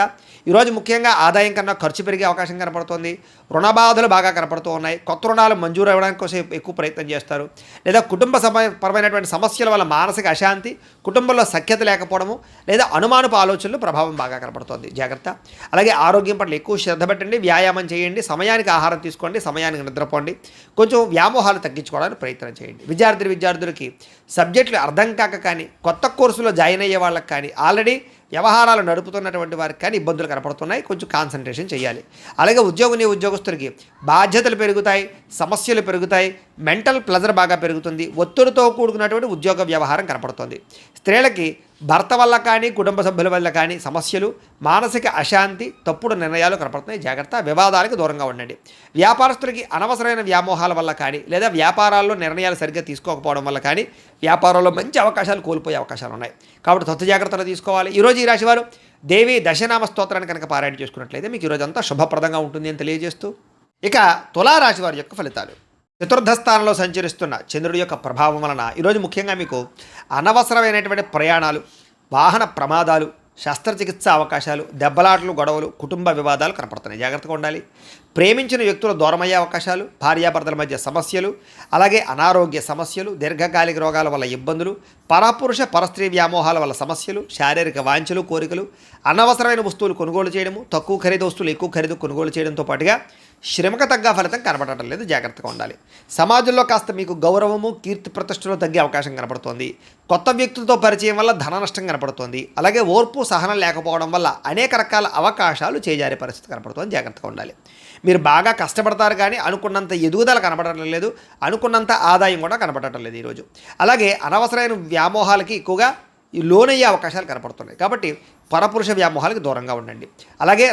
ఈరోజు ముఖ్యంగా ఆదాయం కన్నా ఖర్చు పెరిగే అవకాశం కనపడుతోంది. రుణ బాధలు బాగా కనపడుతూ ఉన్నాయి. కొత్త రుణాలు మంజూరు అవ్వడానికి కోసం ఎక్కువ ప్రయత్నం చేస్తారు. లేదా కుటుంబ పరమైనటువంటి సమస్యల వల్ల మానసిక అశాంతి, కుటుంబంలో సఖ్యత లేకపోవడము, లేదా అనుమానపు ఆలోచనలు ప్రభావం బాగా కనపడుతోంది. జాగ్రత్త. అలాగే ఆరోగ్యం పట్ల ఎక్కువ శ్రద్ధ పెట్టండి. వ్యాయామం చేయండి. సమయానికి ఆహారం తీసుకోండి. సమయానికి నిద్రపోండి. కొంచెం వ్యామోహాలు తగ్గించుకోవడానికి ప్రయత్నం చేయండి. విద్యార్థులకి సబ్జెక్టులు అర్థం కాక కానీ, కొత్త కోర్సులో జాయిన్ అయ్యే వాళ్ళకి కానీ, ఆల్రెడీ వ్యవహారాలు నడుపుతున్నటువంటి వారికి కానీ ఇబ్బందులు కనపడుతున్నాయి. కొంచెం కాన్సన్ట్రేషన్ చేయాలి. అలాగే ఉద్యోగస్తులకి బాధ్యతలు పెరుగుతాయి, సమస్యలు పెరుగుతాయి, మెంటల్ ప్లెజర్ బాగా పెరుగుతుంది, ఒత్తిడితో కూడుకున్నటువంటి ఉద్యోగ వ్యవహారం కనపడుతుంది. స్త్రీలకి భర్త వల్ల కానీ కుటుంబ సభ్యుల వల్ల కానీ సమస్యలు, మానసిక అశాంతి, తప్పుడు నిర్ణయాలు కనపడుతున్నాయి. జాగ్రత్త. వివాదాలకు దూరంగా ఉండండి. వ్యాపారస్తులకి అనవసరమైన వ్యామోహాల వల్ల కానీ, లేదా వ్యాపారాల్లో నిర్ణయాలు సరిగ్గా తీసుకోకపోవడం వల్ల కానీ వ్యాపారంలో మంచి అవకాశాలు కోల్పోయే అవకాశాలు ఉన్నాయి. కాబట్టి తొత్తు జాగ్రత్తలు తీసుకోవాలి. ఈరోజు ఈ రాశివారు దేవి దశనామ స్తోత్రాన్ని కనుక పారాయణ చేసుకున్నట్లయితే మీకు ఈరోజు అంతా శుభప్రదంగా ఉంటుంది అని తెలియజేస్తూ, ఇక తులారాశి వారి యొక్క ఫలితాలు. చతుర్థ స్థానంలో సంచరిస్తున్న చంద్రుడి యొక్క ప్రభావం వలన ఈరోజు ముఖ్యంగా మీకు అనవసరమైనటువంటి ప్రయాణాలు, వాహన ప్రమాదాలు, శస్త్రచికిత్స అవకాశాలు, దెబ్బలాటలు, గొడవలు, కుటుంబ వివాదాలు కనపడుతున్నాయి. జాగ్రత్తగా ఉండాలి. ప్రేమించిన వ్యక్తులు దూరమయ్యే అవకాశాలు, భార్యాభర్తల మధ్య సమస్యలు, అలాగే అనారోగ్య సమస్యలు, దీర్ఘకాలిక రోగాల వల్ల ఇబ్బందులు, పరపురుష పరస్త్రీ వ్యామోహాల వల్ల సమస్యలు, శారీరక వాంఛలు, కోరికలు, అనవసరమైన వస్తువులు కొనుగోలు చేయడము, తక్కువ ఖరీదు వస్తువులు ఎక్కువ ఖరీదు కొనుగోలు చేయడంతో పాటుగా శ్రమకు తగ్గ ఫలితం కనపడటం లేదు. జాగ్రత్తగా ఉండాలి. సమాజంలో కాస్త మీకు గౌరవము, కీర్తి ప్రతిష్టలు తగ్గే అవకాశం కనపడుతోంది. కొత్త వ్యక్తులతో పరిచయం వల్ల ధన నష్టం కనపడుతోంది. అలాగే ఓర్పు సహనం లేకపోవడం వల్ల అనేక రకాల అవకాశాలు చేజారే పరిస్థితి కనపడుతోంది. జాగ్రత్తగా ఉండాలి. మీరు బాగా కష్టపడతారు కానీ అనుకున్నంత ఎదుగుదల కనపడటం లేదు, అనుకున్నంత ఆదాయం కూడా కనపడటం లేదు ఈరోజు. అలాగే అనవసరమైన వ్యామోహాలకి ఎక్కువగా లోనయ్యే అవకాశాలు కనపడుతున్నాయి. కాబట్టి పరపురుష వ్యామోహాలకు దూరంగా ఉండండి. అలాగే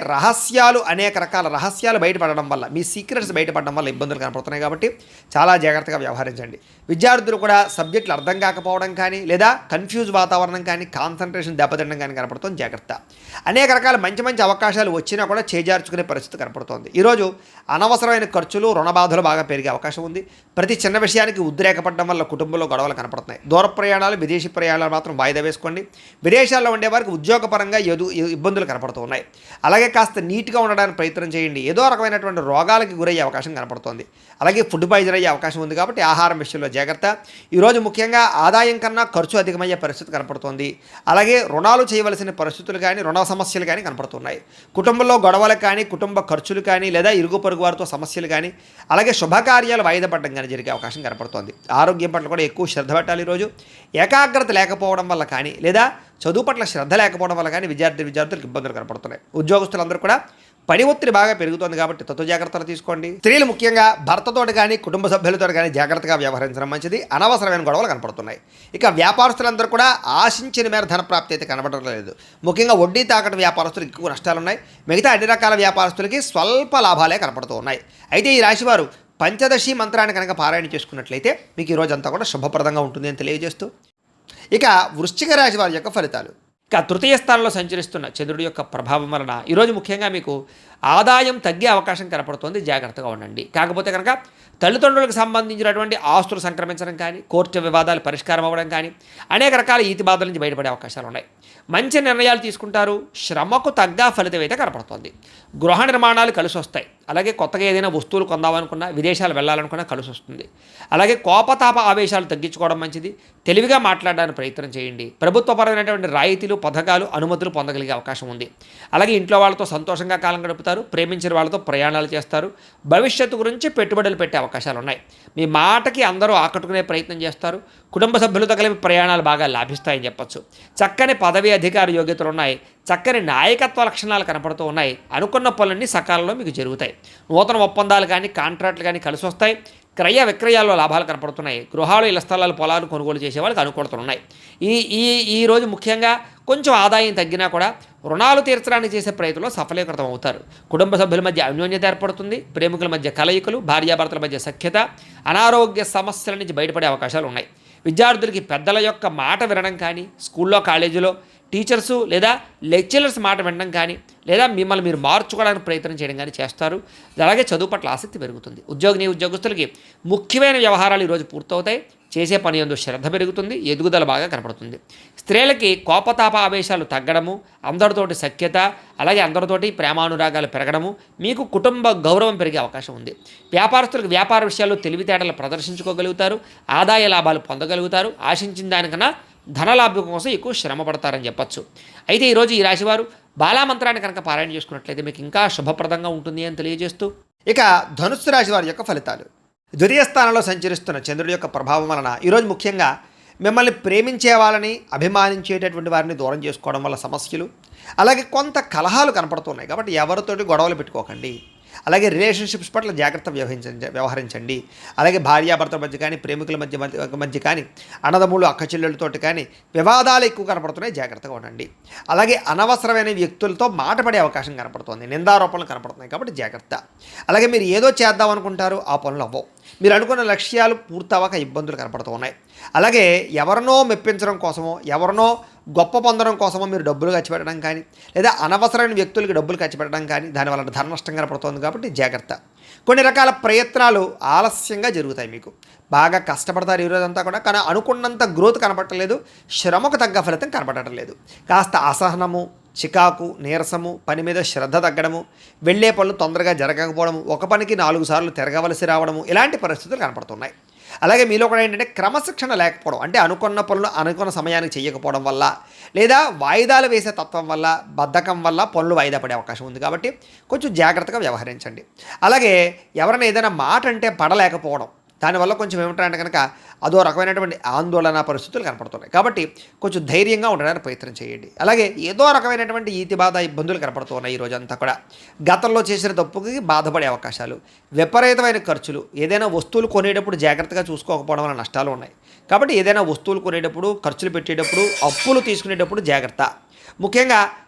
అనేక రకాల రహస్యాలు బయటపడడం వల్ల, మీ సీక్రెట్స్ బయటపడడం వల్ల ఇబ్బందులు కనపడుతున్నాయి. కాబట్టి చాలా జాగ్రత్తగా వ్యవహరించండి. విద్యార్థులు కూడా సబ్జెక్టులు అర్థం కాకపోవడం కానీ, లేదా కన్ఫ్యూజ్ వాతావరణం కానీ, కాన్సన్ట్రేషన్ దెబ్బతినడం కానీ కనపడుతుంది. జాగ్రత్త. అనేక రకాల మంచి అవకాశాలు వచ్చినా కూడా చేజార్చుకునే పరిస్థితి కనపడుతోంది. ఈరోజు అనవసరమైన ఖర్చులు, రుణబాధలు బాగా పెరిగే అవకాశం ఉంది. ప్రతి చిన్న విషయానికి ఉద్రేకపడడం వల్ల కుటుంబంలో గొడవలు కనపడుతున్నాయి. దూర ప్రయాణాలు, విదేశీ ప్రయాణాలు మాత్రం వాయిదా వేసుకోండి. విదేశాల్లో ఉండే వారికి ఉద్యోగపరంగా ఇబ్బందులు కనపడుతూ ఉన్నాయి. అలాగే కాస్త నీట్గా ఉండడానికి ప్రయత్నం చేయండి. ఏదో రకమైనటువంటి రోగాలకి గురయ్యే అవకాశం కనపడుతోంది. అలాగే ఫుడ్ పాయిజన్ అయ్యే అవకాశం ఉంది. కాబట్టి ఆహారం విషయంలో జాగ్రత్త. ఈరోజు ముఖ్యంగా ఆదాయం కన్నా ఖర్చు అధికమయ్యే పరిస్థితి కనపడుతోంది. అలాగే రుణాలు చేయవలసిన పరిస్థితులు కానీ, రుణ సమస్యలు కానీ కనపడుతున్నాయి. కుటుంబంలో గొడవలు కానీ, కుటుంబ ఖర్చులు కానీ, లేదా ఇరుగు పొరుగు వారితో సమస్యలు కానీ, అలాగే శుభకార్యాలు వాయిదా పడడం కానీ జరిగే అవకాశం కనపడుతోంది. ఆరోగ్యం పట్ల కూడా ఎక్కువ శ్రద్ధ పెట్టాలి. ఈరోజు ఏకాగ్రత లేకపోవడం వల్ల కానీ, లేదా చదువు పట్ల శ్రద్ధ లేకపోవడం వల్ల కానీ విద్యార్థులకు ఇబ్బందులు కనపడుతున్నాయి. ఉద్యోగస్తులందరూ కూడా పని ఒత్తిడి బాగా పెరుగుతుంది. కాబట్టి తత్వ జాగ్రత్తలు తీసుకోండి. స్త్రీలు ముఖ్యంగా భర్తతో కానీ కుటుంబ సభ్యులతో కానీ జాగ్రత్తగా వ్యవహరించడం మంచిది. అనవసరమైన గొడవలు కనపడుతున్నాయి. ఇక వ్యాపారస్తులందరూ కూడా ఆశించిన మేర ధన ప్రాప్తి అయితే కనబడడం లేదు. ముఖ్యంగా వడ్డీ తాకట్టు వ్యాపారస్తులకు ఎక్కువ నష్టాలు ఉన్నాయి. మిగతా అన్ని రకాల వ్యాపారస్తులకి స్వల్ప లాభాలే కనపడుతూ ఉన్నాయి. అయితే ఈ రాశివారు పంచదశి మంత్రాన్ని కనుక పారాయణ చేసుకున్నట్లయితే మీకు ఈ రోజంతా కూడా శుభప్రదంగా ఉంటుంది అని తెలియజేస్తూ, ఇక వృశ్చిక రాశి వారి యొక్క ఫలితాలు. ఇక తృతీయ స్థానంలో సంచరిస్తున్న చంద్రుడి యొక్క ప్రభావం వలన ఈరోజు ముఖ్యంగా మీకు ఆదాయం తగ్గే అవకాశం కనపడుతుంది, జాగ్రత్తగా ఉండండి. కాకపోతే కనుక తల్లిదండ్రులకు సంబంధించినటువంటి ఆస్తులు సంక్రమించడం కానీ, కోర్టు వివాదాలు పరిష్కారం అవ్వడం కానీ, అనేక రకాల ఈతి బాధల నుంచి బయటపడే అవకాశాలు ఉన్నాయి. మంచి నిర్ణయాలు తీసుకుంటారు, శ్రమకు తగ్గ ఫలితం అయితే కనపడుతుంది. గృహ నిర్మాణాలు కలిసి వస్తాయి. అలాగే కొత్తగా ఏదైనా వస్తువులు కొందామనుకున్నా, విదేశాలు వెళ్ళాలనుకున్నా కలిసి వస్తుంది. అలాగే కోపతాప ఆవేశాలు తగ్గించుకోవడం మంచిది. తెలివిగా మాట్లాడడానికి ప్రయత్నం చేయండి. ప్రభుత్వపరమైనటువంటి రాయితీలు, పథకాలు, అనుమతులు పొందగలిగే అవకాశం ఉంది. అలాగే ఇంట్లో వాళ్ళతో సంతోషంగా కాలం గడుపుతారు, ప్రేమించిన వాళ్ళతో ప్రయాణాలు చేస్తారు. భవిష్యత్తు గురించి పెట్టుబడులు పెట్టే అవకాశాలు ఉన్నాయి. మీ మాటకి అందరూ ఆకట్టుకునే ప్రయత్నం చేస్తారు. కుటుంబ సభ్యులతో కలిపి ప్రయాణాలు బాగా లాభిస్తాయని చెప్పొచ్చు. చక్కని పదవి అధికార యోగ్యతలు ఉన్నాయి. చక్కని నాయకత్వ లక్షణాలు కనపడుతూ ఉన్నాయి. అనుకున్న పనులన్నీ సకాలంలో మీకు జరుగుతాయి. నూతన ఒప్పందాలు కానీ, కాంట్రాక్టులు కానీ కలిసి వస్తాయి. క్రయ విక్రయాల్లో లాభాలు కనపడుతున్నాయి. గృహాలు, ఇళ్ల స్థలాలు, పొలాలు కొనుగోలు చేసే వాళ్ళకి అనుకూలతలు ఈ ఈ ఈరోజు ముఖ్యంగా కొంచెం ఆదాయం తగ్గినా కూడా రుణాలు తీర్చడానికి చేసే ప్రయత్నంలో సఫలీకృతం అవుతారు. కుటుంబ సభ్యుల మధ్య అన్యోన్యత ఏర్పడుతుంది. ప్రేమికుల మధ్య కలయికలు, భార్యాభర్తల మధ్య సఖ్యత, అనారోగ్య సమస్యల నుంచి బయటపడే అవకాశాలు ఉన్నాయి. విద్యార్థులకి పెద్దల యొక్క మాట వినడం కానీ, స్కూల్లో కాలేజీలో టీచర్సు లేదా లెక్చరర్స్ మాట వినడం కానీ, లేదా మిమ్మల్ని మీరు మార్చుకోవడానికి ప్రయత్నం చేయడం కానీ చేస్తారు. అలాగే చదువు పట్ల ఆసక్తి పెరుగుతుంది. ఉద్యోగస్తులకి ముఖ్యమైన వ్యవహారాలు ఈరోజు పూర్తవుతాయి. చేసే పని యందు శ్రద్ధ పెరుగుతుంది. ఎదుగుదల బాగా కనపడుతుంది. స్త్రీలకి కోపతాప ఆవేశాలు తగ్గడము, అందరితోటి సఖ్యత, అలాగే అందరితోటి ప్రేమానురాగాలు పెరగడము, మీకు కుటుంబ గౌరవం పెరిగే అవకాశం ఉంది. వ్యాపారస్తులకు వ్యాపార విషయాల్లో తెలివితేటలు ప్రదర్శించుకోగలుగుతారు. ఆదాయ లాభాలు పొందగలుగుతారు. ఆశించిన దానికన్నా ధనలాభం కోసం ఎక్కువ శ్రమ పడతారని చెప్పచ్చు. అయితే ఈరోజు ఈ రాశివారు బాలామంత్రాన్ని కనుక పారాయణ చేసుకున్నట్లయితే మీకు ఇంకా శుభప్రదంగా ఉంటుంది అని తెలియజేస్తూ, ఇక ధనుస్సు రాశి వారి యొక్క ఫలితాలు. ద్వితీయ స్థానంలో సంచరిస్తున్న చంద్రుడి యొక్క ప్రభావం వలన ఈరోజు ముఖ్యంగా మిమ్మల్ని ప్రేమించే వాళ్ళని, అభిమానించేటటువంటి వారిని దూరం చేసుకోవడం వల్ల సమస్యలు, అలాగే కొంత కలహాలు కనపడుతున్నాయి. కాబట్టి ఎవరితోటి గొడవలు పెట్టుకోకండి. అలాగే రిలేషన్షిప్స్ పట్ల జాగ్రత్త వ్యవహరించండి. అలాగే భార్యాభర్తల మధ్య కానీ, ప్రేమికుల మధ్య కానీ, అన్నదమ్ములు అక్క చెల్లెళ్ళతోటి కానీ వివాదాలు ఎక్కువ కనపడుతున్నాయి, జాగ్రత్తగా ఉండండి. అలాగే అనవసరమైన వ్యక్తులతో మాట పడే అవకాశం కనపడుతుంది, నిందారోపణలు కనపడుతున్నాయి, కాబట్టి జాగ్రత్త. అలాగే మీరు ఏదో చేద్దాం అనుకుంటారు, ఆ పనులు అవ్వవు. మీరు అనుకున్న లక్ష్యాలు పూర్తవక ఇబ్బందులు కనపడుతూ ఉన్నాయి. అలాగే ఎవరినో మెప్పించడం కోసమో, ఎవరినో గొప్ప పొందడం కోసమో మీరు డబ్బులు ఖర్చు పెట్టడం కానీ, లేదా అనవసరమైన వ్యక్తులకి డబ్బులు ఖర్చు పెట్టడం కానీ, దానివల్ల ధన నష్టం కనపడుతుంది. కాబట్టి జాగ్రత్త. కొన్ని రకాల ప్రయత్నాలు ఆలస్యంగా జరుగుతాయి. మీకు బాగా కష్టపడతారు ఈరోజంతా కూడా, కానీ అనుకున్నంత గ్రోత్ కనపడలేదు, శ్రమకు తగ్గ ఫలితం కనపడటం లేదు. కాస్త అసహనము, చికాకు, నీరసము, పని మీద శ్రద్ధ తగ్గడము, వెళ్ళే పనులు తొందరగా జరగకపోవడము, ఒక పనికి 4 సార్లు తిరగవలసి రావడము, ఇలాంటి పరిస్థితులు కనపడుతున్నాయి. అలాగే మీలో కూడా ఏంటంటే క్రమశిక్షణ లేకపోవడం, అంటే అనుకున్న పనులు అనుకున్న సమయానికి చేయకపోవడం వల్ల, లేదా వాయిదాలు వేసే తత్వం వల్ల, బద్ధకం వల్ల పనులు వాయిదా పడే అవకాశం ఉంది. కాబట్టి కొంచెం జాగ్రత్తగా వ్యవహరించండి. అలాగే ఎవరైనా ఏదైనా మాట అంటే పడలేకపోవడం, దానివల్ల కొంచెం ఏమిటంటే కనుక అదో రకమైనటువంటి ఆందోళన పరిస్థితులు కనపడుతున్నాయి. కాబట్టి కొంచెం ధైర్యంగా ఉండడానికి ప్రయత్నం చేయండి. అలాగే ఏదో రకమైనటువంటి ఈతి బాధ, ఇబ్బందులు కనపడుతున్నాయి. ఈ రోజంతా కూడా గతంలో చేసిన తప్పుకి బాధపడే అవకాశాలు, విపరీతమైన ఖర్చులు, ఏదైనా వస్తువులు కొనేటప్పుడు జాగ్రత్తగా చూసుకోకపోవడం వల్ల నష్టాలు ఉన్నాయి. కాబట్టి ఏదైనా వస్తువులు కొనేటప్పుడు, ఖర్చులు పెట్టేటప్పుడు, అప్పులు తీసుకునేటప్పుడు జాగ్రత్త. ముఖ్యంగా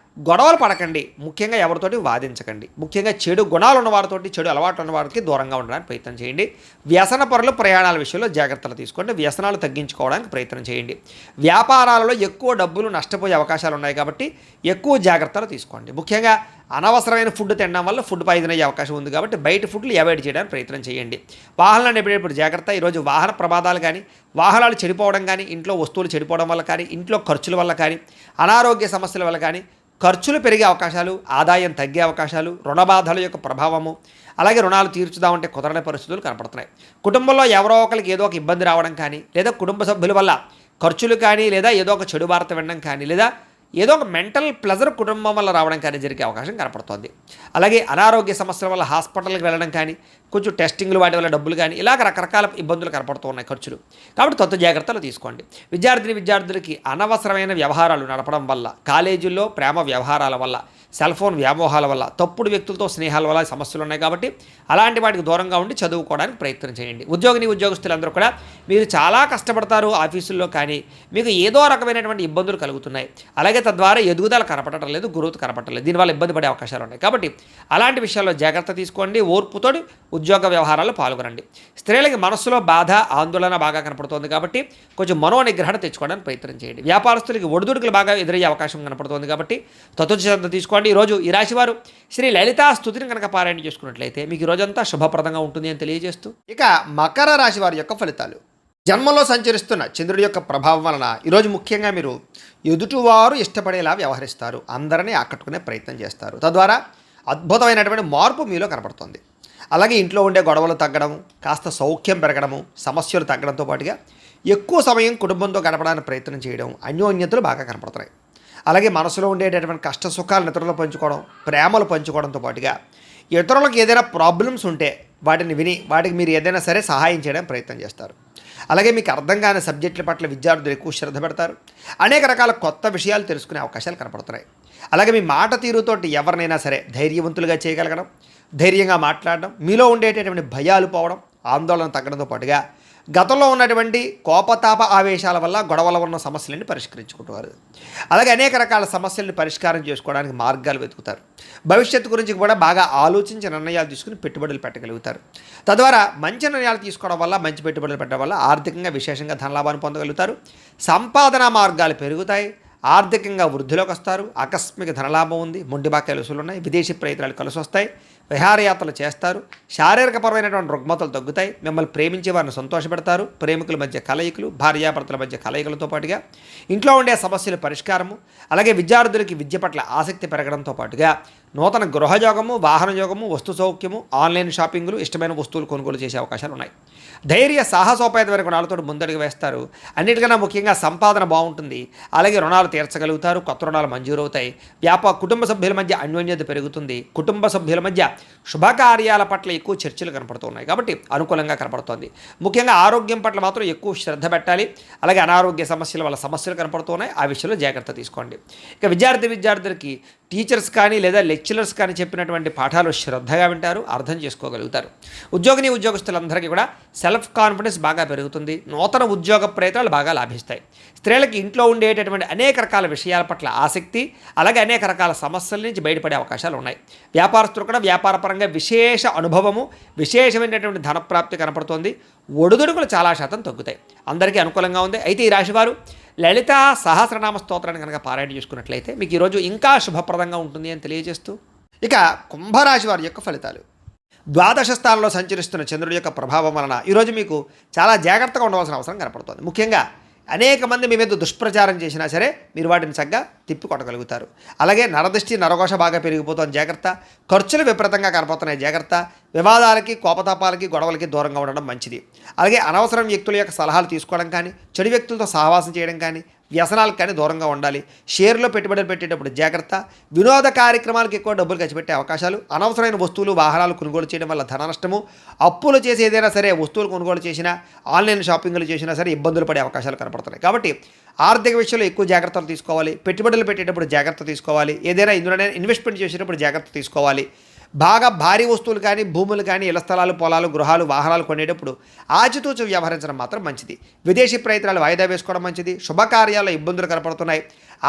గొడవలు పడకండి. ముఖ్యంగా ఎవరితోటి వాదించకండి. ముఖ్యంగా చెడు గుణాలు ఉన్నవారితోటి, చెడు అలవాట్లు ఉన్నవారికి దూరంగా ఉండడానికి ప్రయత్నం చేయండి. వ్యసన పరులు ప్రయాణాల విషయంలో జాగ్రత్తలు తీసుకోండి. వ్యసనాలు తగ్గించుకోవడానికి ప్రయత్నం చేయండి. వ్యాపారాలలో ఎక్కువ డబ్బులు నష్టపోయే అవకాశాలు ఉన్నాయి. కాబట్టి ఎక్కువ జాగ్రత్తలు తీసుకోండి. ముఖ్యంగా అనవసరమైన ఫుడ్ తినడం వల్ల ఫుడ్ పాయిజన్ అయ్యే అవకాశం ఉంది. కాబట్టి బయట ఫుడ్లు అవాయిడ్ చేయడానికి ప్రయత్నం చేయండి. వాహనాలు ఎప్పుడెప్పుడు జాగ్రత్త. ఈరోజు వాహన ప్రమాదాలు కానీ, వాహనాలు చెడిపోవడం కానీ, ఇంట్లో వస్తువులు చెడిపోవడం వల్ల కానీ, ఇంట్లో ఖర్చుల వల్ల కానీ, అనారోగ్య సమస్యల వల్ల కానీ ఖర్చులు పెరిగే అవకాశాలు, ఆదాయం తగ్గే అవకాశాలు, రుణబాధల యొక్క ప్రభావము, అలాగే రుణాలు తీర్చుదామంటే కుదరని పరిస్థితులు కనపడుతున్నాయి. కుటుంబంలో ఎవరో ఒకరికి ఏదో ఒక ఇబ్బంది రావడం కానీ, లేదా కుటుంబ సభ్యుల వల్ల ఖర్చులు కానీ, లేదా ఏదో ఒక చెడు వార్త వినడం కానీ, లేదా ఏదో ఒక మెంటల్ ప్లెజర్ కుటుంబం వల్ల రావడం కానీ జరిగే అవకాశం కనపడుతుంది. అలాగే అనారోగ్య సమస్యల వల్ల హాస్పిటల్కి వెళ్ళడం కానీ, కొంచెం టెస్టింగ్లు వాటి వల్ల డబ్బులు కానీ, ఇలాగ రకరకాల ఇబ్బందులు కనపడుతూ ఉన్నాయి, ఖర్చులు. కాబట్టి తత్వ జాగ్రత్తలు తీసుకోండి. విద్యార్థులకి అనవసరమైన వ్యవహారాలు నడపడం వల్ల, కాలేజీల్లో ప్రేమ వ్యవహారాల వల్ల, సెల్ ఫోన్ వ్యామోహాల వల్ల, తప్పుడు వ్యక్తులతో స్నేహాల వల్ల సమస్యలు ఉన్నాయి. కాబట్టి అలాంటి వాటికి దూరంగా ఉండి చదువుకోవడానికి ప్రయత్నం చేయండి. ఉద్యోగస్తులందరూ కూడా మీరు చాలా కష్టపడతారు ఆఫీసుల్లో, కానీ మీకు ఏదో రకమైనటువంటి ఇబ్బందులు కలుగుతున్నాయి. అలాగే తద్వారా ఎదుగుదల కనపడటం లేదు, గ్రోత్ కనపడటం లేదు. దీనివల్ల ఇబ్బంది పడే అవకాశాలు ఉన్నాయి. కాబట్టి అలాంటి విషయాల్లో జాగ్రత్త తీసుకోండి. ఓర్పుతోటి ఉద్యోగ వ్యవహారాల్లో పాల్గొనండి. స్త్రీలకి మనస్సులో బాధ, ఆందోళన బాగా కనపడుతోంది కాబట్టి కొంచెం మనోనిగ్రహణ తెచ్చుకోవడానికి ప్రయత్నం చేయండి. వ్యాపారస్తులకి ఒడిదుడుకులు బాగా ఎదురయ్యే అవకాశం కనపడుతోంది కాబట్టి తతుశ్రద్ధ తీసుకోండి. ఈరోజు ఈ రాశివారు శ్రీ లలితా స్తుతిని కనుక పారాయణ చేసుకున్నట్లయితే మీకు ఈ రోజంతా శుభప్రదంగా ఉంటుంది అని తెలియజేస్తూ, ఇక మకర రాశి వారి యొక్క ఫలితాలు. జన్మలో సంచరిస్తున్న చంద్రుడి యొక్క ప్రభావం వలన ఈరోజు ముఖ్యంగా మీరు ఎదుటివారు ఇష్టపడేలా వ్యవహరిస్తారు. అందరినీ ఆకట్టుకునే ప్రయత్నం చేస్తారు. తద్వారా అద్భుతమైనటువంటి మార్పు మీలో కనపడుతుంది. అలాగే ఇంట్లో ఉండే గొడవలు తగ్గడం, కాస్త సౌఖ్యం పెరగడము, సమస్యలు తగ్గడంతో పాటుగా ఎక్కువ సమయం కుటుంబంతో గడపడానికి ప్రయత్నం చేయడం, అన్యోన్యతలు బాగా కనపడుతున్నాయి. అలాగే మనసులో ఉండేటటువంటి కష్ట సుఖాలను ఇతరులు పంచుకోవడం, ప్రేమలు పంచుకోవడంతో పాటుగా ఇతరులకు ఏదైనా ప్రాబ్లమ్స్ ఉంటే వాటిని విని వాటికి మీరు ఏదైనా సరే సహాయం చేయడానికి ప్రయత్నం చేస్తారు. అలాగే మీకు అర్థం కాని సబ్జెక్టుల పట్ల విద్యార్థులు ఎక్కువ శ్రద్ధ పెడతారు. అనేక రకాల కొత్త విషయాలు తెలుసుకునే అవకాశాలు కనపడుతున్నాయి. అలాగే మీ మాట తీరుతోటి ఎవరినైనా సరే ధైర్యవంతులుగా చేయగలగడం, ధైర్యంగా మాట్లాడడం, మీలో ఉండేటటువంటి భయాలు పోవడం, ఆందోళన తగ్గడంతో పాటుగా గతంలో ఉన్నటువంటి కోపతాప ఆవేశాల వల్ల గొడవల ఉన్న సమస్యలని పరిష్కరించుకుంటారు. అలాగే అనేక రకాల సమస్యలను పరిష్కారం చేసుకోవడానికి మార్గాలు వెతుకుతారు. భవిష్యత్తు గురించి కూడా బాగా ఆలోచించి నిర్ణయాలు తీసుకుని పెట్టుబడులు పెట్టగలుగుతారు. తద్వారా మంచి నిర్ణయాలు తీసుకోవడం వల్ల, మంచి పెట్టుబడులు పెట్టడం వల్ల ఆర్థికంగా విశేషంగా ధనలాభాన్ని పొందగలుగుతారు. సంపాదన మార్గాలు పెరుగుతాయి. ఆర్థికంగా వృద్ధిలోకి వస్తారు. ఆకస్మిక ధనలాభం ఉంది. మొండి బాక్యాలు వసూలు ఉన్నాయి. విదేశీ ప్రయత్నాలు కలిసి వస్తాయి. విహారయాత్రలు చేస్తారు. శారీరకపరమైనటువంటి రుగ్మతలు తగ్గుతాయి. మిమ్మల్ని ప్రేమించే వారిని సంతోషపెడతారు. ప్రేమికుల మధ్య కలయికలు, భార్యాభర్తల మధ్య కలయికలతో పాటుగా ఇంట్లో ఉండే సమస్యల పరిష్కారము, అలాగే విద్యార్థులకి విద్య పట్ల ఆసక్తి పెరగడంతో పాటుగా నూతన గృహయోగము, వాహన యోగము, వస్తు సౌఖ్యము, ఆన్లైన్ షాపింగ్లు, ఇష్టమైన వస్తువులు కొనుగోలు చేసే అవకాశాలు ఉన్నాయి. ధైర్య సాహసోపేతమైన గుణాలతో ముందడుగు వేస్తారు. అన్నిటికన్నా ముఖ్యంగా సంపాదన బాగుంటుంది. అలాగే రుణాలు తీర్చగలుగుతారు. కొత్త రుణాలు మంజూరవుతాయి. కుటుంబ సభ్యుల మధ్య అన్యోన్యత పెరుగుతుంది. కుటుంబ సభ్యుల మధ్య శుభకార్యాల పట్ల ఎక్కువ చర్చలు కనపడుతున్నాయి కాబట్టి అనుకూలంగా కనపడుతోంది. ముఖ్యంగా ఆరోగ్యం పట్ల మాత్రం ఎక్కువ శ్రద్ధ పెట్టాలి. అలాగే అనారోగ్య సమస్యల వల్ల సమస్యలు కనపడుతున్నాయి. ఆ విషయంలో జాగ్రత్త తీసుకోండి. ఇక విద్యార్థులకి టీచర్స్ కానీ లేదా లెక్చరర్స్ కానీ చెప్పినటువంటి పాఠాలు శ్రద్ధగా వింటారు, అర్థం చేసుకోగలుగుతారు. ఉద్యోగస్తులందరికీ కూడా సెల్ఫ్ కాన్ఫిడెన్స్ బాగా పెరుగుతుంది. నూతన ఉద్యోగ ప్రయత్నాలు బాగా లాభిస్తాయి. స్త్రీలకి ఇంట్లో ఉండేటటువంటి అనేక రకాల విషయాల పట్ల ఆసక్తి, అలాగే అనేక రకాల సమస్యల నుంచి బయటపడే అవకాశాలు ఉన్నాయి. వ్యాపారస్తులు కూడా వ్యాపారపరంగా విశేష అనుభవము, విశేషమైనటువంటి ధనప్రాప్తి కనపడుతోంది. ఒడుదుడుకులు చాలా శాతం తగ్గుతాయి. అందరికీ అనుకూలంగా ఉంది. అయితే ఈ రాశివారు లలితా సహస్రనామ స్తోత్రాన్ని కనుక పారాయణ చేసుకున్నట్లయితే మీకు ఈరోజు ఇంకా శుభప్రదంగా ఉంటుంది అని తెలియజేస్తూ, ఇక కుంభరాశి వారి యొక్క ఫలితాలు. ద్వాదశ స్థానంలో సంచరిస్తున్న చంద్రుడి యొక్క ప్రభావం వలన ఈరోజు మీకు చాలా జాగ్రత్తగా ఉండవలసిన అవసరం కనపడుతుంది. ముఖ్యంగా అనేక మంది మీ మీద దుష్ప్రచారం చేసినా సరే మీరు వాటిని చక్కగా తిప్పి కొట్టగలుగుతారు. అలాగే నరదృష్టి, నరఘోష బాగా పెరిగిపోతుంది, జాగ్రత్త. ఖర్చులు విపరీతంగా కనపడుతున్నాయి, జాగ్రత్త. వివాదాలకి, కోపతాపాలకి, గొడవలకి దూరంగా ఉండడం మంచిది. అలాగే అనవసరం వ్యక్తుల యొక్క సలహాలు తీసుకోవడం కానీ, చెడు వ్యక్తులతో సహవాసం చేయడం కానీ, వ్యసనాలకు కానీ దూరంగా ఉండాలి. షేర్లో పెట్టుబడులు పెట్టేటప్పుడు జాగ్రత్త. వినోద కార్యక్రమాలకు ఎక్కువ డబ్బులు ఖర్చు పెట్టే అవకాశాలు, అనవసరమైన వస్తువులు, వాహనాలు కొనుగోలు చేయడం వల్ల ధన నష్టము, అప్పులు చేసి ఏదైనా సరే వస్తువులు కొనుగోలు చేసినా, ఆన్లైన్ షాపింగ్లు చేసినా సరే ఇబ్బందులు పడే అవకాశాలు కనపడుతున్నాయి. కాబట్టి ఆర్థిక విషయంలో ఎక్కువ జాగ్రత్తలు తీసుకోవాలి. పెట్టుబడులు పెట్టేటప్పుడు జాగ్రత్త తీసుకోవాలి. ఏదైనా ఇందులోనే ఇన్వెస్ట్మెంట్ చేసేటప్పుడు జాగ్రత్త తీసుకోవాలి. బాగా భారీ వస్తువులు కానీ, భూములు కానీ, ఇళ్ల స్థలాలు, పొలాలు, గృహాలు, వాహనాలు కొనేటప్పుడు ఆచితూచి వ్యవహరించడం మాత్రం మంచిది. విదేశీ ప్రయత్నాలు వాయిదా వేసుకోవడం మంచిది. శుభకార్యాల్లో ఇబ్బందులు కనపడుతున్నాయి.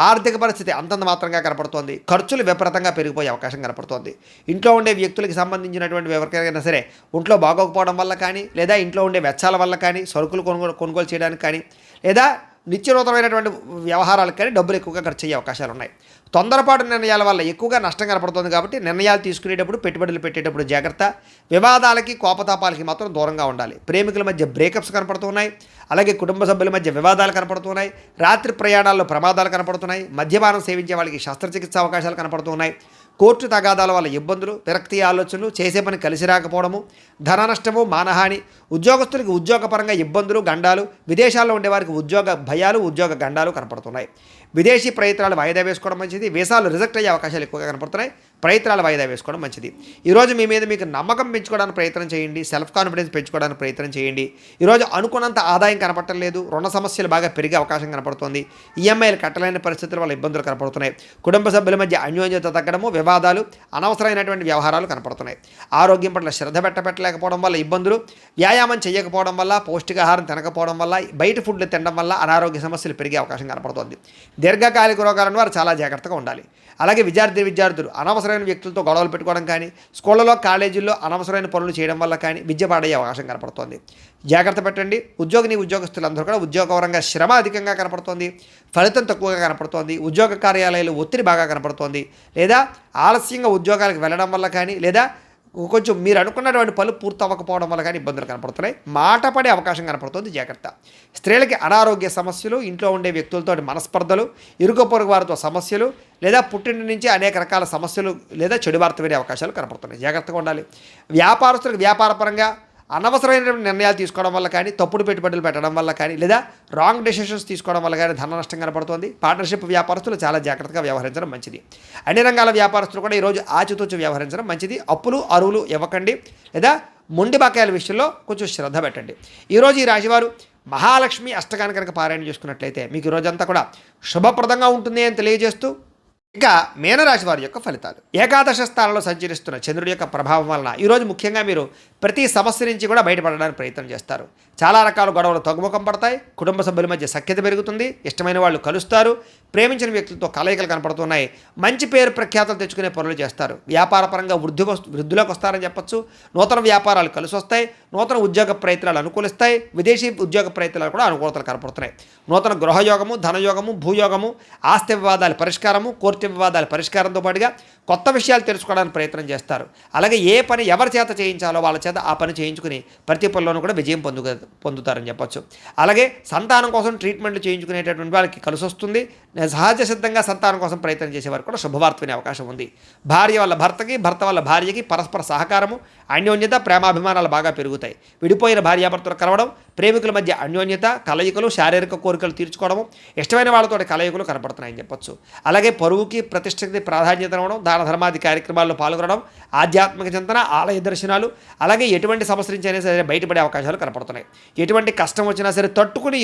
ఆర్థిక పరిస్థితి అంతంత మాత్రంగా కనపడుతోంది. ఖర్చులు విపరీతంగా పెరిగిపోయే అవకాశం కనపడుతోంది. ఇంట్లో ఉండే వ్యక్తులకి సంబంధించినటువంటి ఎవరికైనా సరే ఒంట్లో బాగోకపోవడం వల్ల కానీ, లేదా ఇంట్లో ఉండే వెచ్చాల వల్ల కానీ, సరుకులు కొనుగోలు చేయడానికి కానీ, లేదా నిత్యనూతనమైనటువంటి వ్యవహారాలకు కానీ డబ్బులు ఎక్కువగా ఖర్చు అయ్యే అవకాశాలు ఉన్నాయి. తొందరపాటు నిర్ణయాల వల్ల ఎక్కువగా నష్టం కనపడుతుంది కాబట్టి నిర్ణయాలు తీసుకునేటప్పుడు, పెట్టుబడులు పెట్టేటప్పుడు జాగ్రత్త. వివాదాలకి, కోపతాపాలకి మాత్రం దూరంగా ఉండాలి. ప్రేమికుల మధ్య బ్రేకప్స్ కనపడుతున్నాయి. అలాగే కుటుంబ సభ్యుల మధ్య వివాదాలు కనపడుతున్నాయి. రాత్రి ప్రయాణాల్లో ప్రమాదాలు కనపడుతున్నాయి. మద్యపానం సేవించే వాళ్ళకి శస్త్రచికిత్స అవకాశాలు కనపడుతున్నాయి. కోర్టు తగాదాల వల్ల ఇబ్బందులు, విరక్తి ఆలోచనలు, చేసే పని కలిసి రాకపోవడము, ధన నష్టము, మానహాని, ఉద్యోగస్తులకి ఉద్యోగపరంగా ఇబ్బందులు, గండాలు, విదేశాల్లో ఉండేవారికి ఉద్యోగ భయాలు, ఉద్యోగ గండాలు కనపడుతున్నాయి. విదేశీ ప్రయత్నాలు వాయిదా వేసుకోవడం మంచిది. వీసాలు రిజెక్ట్ అయ్యే అవకాశాలు ఎక్కువగా కనపడుతున్నాయి. ప్రయత్నాలు వాయిదా వేసుకోవడం మంచిది. ఈరోజు మీ మీద మీకు నమ్మకం పెంచుకోవడానికి ప్రయత్నం చేయండి. సెల్ఫ్ కాన్ఫిడెన్స్ పెంచుకోవడానికి ప్రయత్నం చేయండి. ఈరోజు అనుకున్నంత ఆదాయం కనపడటం లేదు. రుణ సమస్యలు బాగా పెరిగే అవకాశం కనపడుతుంది. ఈఎంఐలు కట్టలేని పరిస్థితుల వల్ల ఇబ్బందులు కనపడుతున్నాయి. కుటుంబ సభ్యుల మధ్య అన్యోన్యత తగ్గడము, వివాదాలు, అనవసరమైనటువంటి వ్యవహారాలు కనపడుతున్నాయి. ఆరోగ్యం పట్ల శ్రద్ధ పెట్టలేకపోవడం వల్ల ఇబ్బందులు, వ్యాయామం చేయకపోవడం వల్ల, పౌష్టికాహారం తినకపోవడం వల్ల, బయట ఫుడ్లు తినడం వల్ల అనారోగ్య సమస్యలు పెరిగే అవకాశం కనపడుతుంది. దీర్ఘకాలిక రోగాలను వారు చాలా జాగ్రత్తగా ఉండాలి. అలాగే విద్యార్థులు అనవసరమైన వ్యక్తులతో గొడవలు పెట్టుకోవడం కానీ, స్కూళ్ళలో కాలేజీల్లో అనవసరమైన పనులు చేయడం వల్ల కానీ విద్య పాడయ్యే అవకాశం కనపడుతోంది. జాగ్రత్త పెట్టండి. ఉద్యోగస్తులందరూ కూడా ఉద్యోగపరంగా శ్రమ అధికంగా కనపడుతోంది, ఫలితం తక్కువగా కనపడుతోంది, ఉద్యోగ కార్యాలయాలు ఒత్తిడి బాగా కనపడుతోంది, లేదా ఆలస్యంగా ఉద్యోగాలకు వెళ్ళడం వల్ల కానీ, లేదా కొంచెం మీరు అనుకున్నటువంటి పనులు పూర్తి అవ్వకపోవడం వల్ల కానీ ఇబ్బందులు కనపడుతున్నాయి. మాట పడే అవకాశం కనపడుతుంది, జాగ్రత్త. స్త్రీలకి అనారోగ్య సమస్యలు, ఇంట్లో ఉండే వ్యక్తులతో మనస్పర్ధలు, ఇరుగు పొరుగు వారితో సమస్యలు, లేదా పుట్టిన నుంచి అనేక రకాల సమస్యలు లేదా చెడు వార్త వినే అవకాశాలు కనపడుతున్నాయి. జాగ్రత్తగా ఉండాలి. వ్యాపారస్తులకు వ్యాపారపరంగా అనవసరమైన నిర్ణయాలు తీసుకోవడం వల్ల కానీ, తప్పుడు పెట్టుబడులు పెట్టడం వల్ల కానీ, లేదా రాంగ్ డెసిషన్స్ తీసుకోవడం వల్ల కానీ ధన నష్టం కనపడుతుంది. పార్ట్నర్షిప్ వ్యాపారస్తులు చాలా జాగ్రత్తగా వ్యవహరించడం మంచిది. అన్ని రంగాల వ్యాపారస్తులు కూడా ఈరోజు ఆచితూచి వ్యవహరించడం మంచిది. అప్పులు అరువులు ఇవ్వకండి, లేదా మొండి బకాయిల విషయంలో కొంచెం శ్రద్ధ పెట్టండి. ఈరోజు ఈ రాశివారు మహాలక్ష్మి అష్టకాన్ని కనుక పారాయణ చేసుకున్నట్లయితే మీకు ఈరోజంతా కూడా శుభప్రదంగా ఉంటుంది అని తెలియజేస్తూ, ఇక మీనరాశి వారి యొక్క ఫలితాలు. ఏకాదశ స్థానంలో సంచరిస్తున్న చంద్రుడి యొక్క ప్రభావం వలన ఈరోజు ముఖ్యంగా మీరు ప్రతి సమస్య నుంచి కూడా బయటపడడానికి ప్రయత్నం చేస్తారు. చాలా రకాల గొడవలు తగ్గుముఖం పడతాయి. కుటుంబ సభ్యుల మధ్య సఖ్యత పెరుగుతుంది. ఇష్టమైన వాళ్ళు కలుస్తారు. ప్రేమించిన వ్యక్తులతో కలయికలు కనపడుతున్నాయి. మంచి పేరు ప్రఖ్యాతలు తెచ్చుకునే పనులు చేస్తారు. వ్యాపారపరంగా వృద్ధిలోకి వస్తారని చెప్పొచ్చు. నూతన వ్యాపారాలు కలిసి వస్తాయి. నూతన ఉద్యోగ ప్రయత్నాలు అనుకూలిస్తాయి. విదేశీ ఉద్యోగ ప్రయత్నాలు కూడా అనుకూలతలు కనపడుతున్నాయి. నూతన గృహయోగము, ధనయోగము, భూయోగము, ఆస్తి వివాదాల పరిష్కారము, కోర్టు వివాదాల పరిష్కారంతో పాటుగా కొత్త విషయాలు తెలుసుకోవడానికి ప్రయత్నం చేస్తారు. అలాగే ఏ పని ఎవరి చేత చేయించాలో వాళ్ళ చేత ఆ పని చేయించుకుని ప్రతి పనిలోనూ కూడా విజయం పొందుతారని చెప్పొచ్చు. అలాగే సంతానం కోసం ట్రీట్మెంట్లు చేయించుకునేటటువంటి వాళ్ళకి కలిసి వస్తుంది. సహజ సిద్ధంగా సంతానం కోసం ప్రయత్నం చేసేవారు కూడా శుభవార్త వినే అవకాశం ఉంది. భార్య వల్ల భర్తకి, భర్త వల్ల భార్యకి పరస్పర సహకారము, అన్యోన్యత, ప్రేమాభిమానాలు బాగా పెరుగుతాయి. విడిపోయిన భార్యాభర్తలు కలవడం, ప్రేమికుల మధ్య అన్యోన్యత, కలయికలు, శారీరక కోరికలు తీర్చుకోవడము, ఇష్టమైన వాళ్ళతో కలయికలు కనపడుతున్నాయని చెప్పొచ్చు. అలాగే పరువుకి, ప్రతిష్టకి ప్రాధాన్యత ఇవ్వడం, దాన ధర్మాది కార్యక్రమాల్లో పాల్గొనడం, ఆధ్యాత్మిక చింతన, ఆలయ దర్శనాలు, అలాగే ఎటువంటి సమస్య నుంచి అయినా సరే బయటపడే అవకాశాలు కనపడుతున్నాయి. ఎటువంటి కష్టం వచ్చినా సరే తట్టుకుని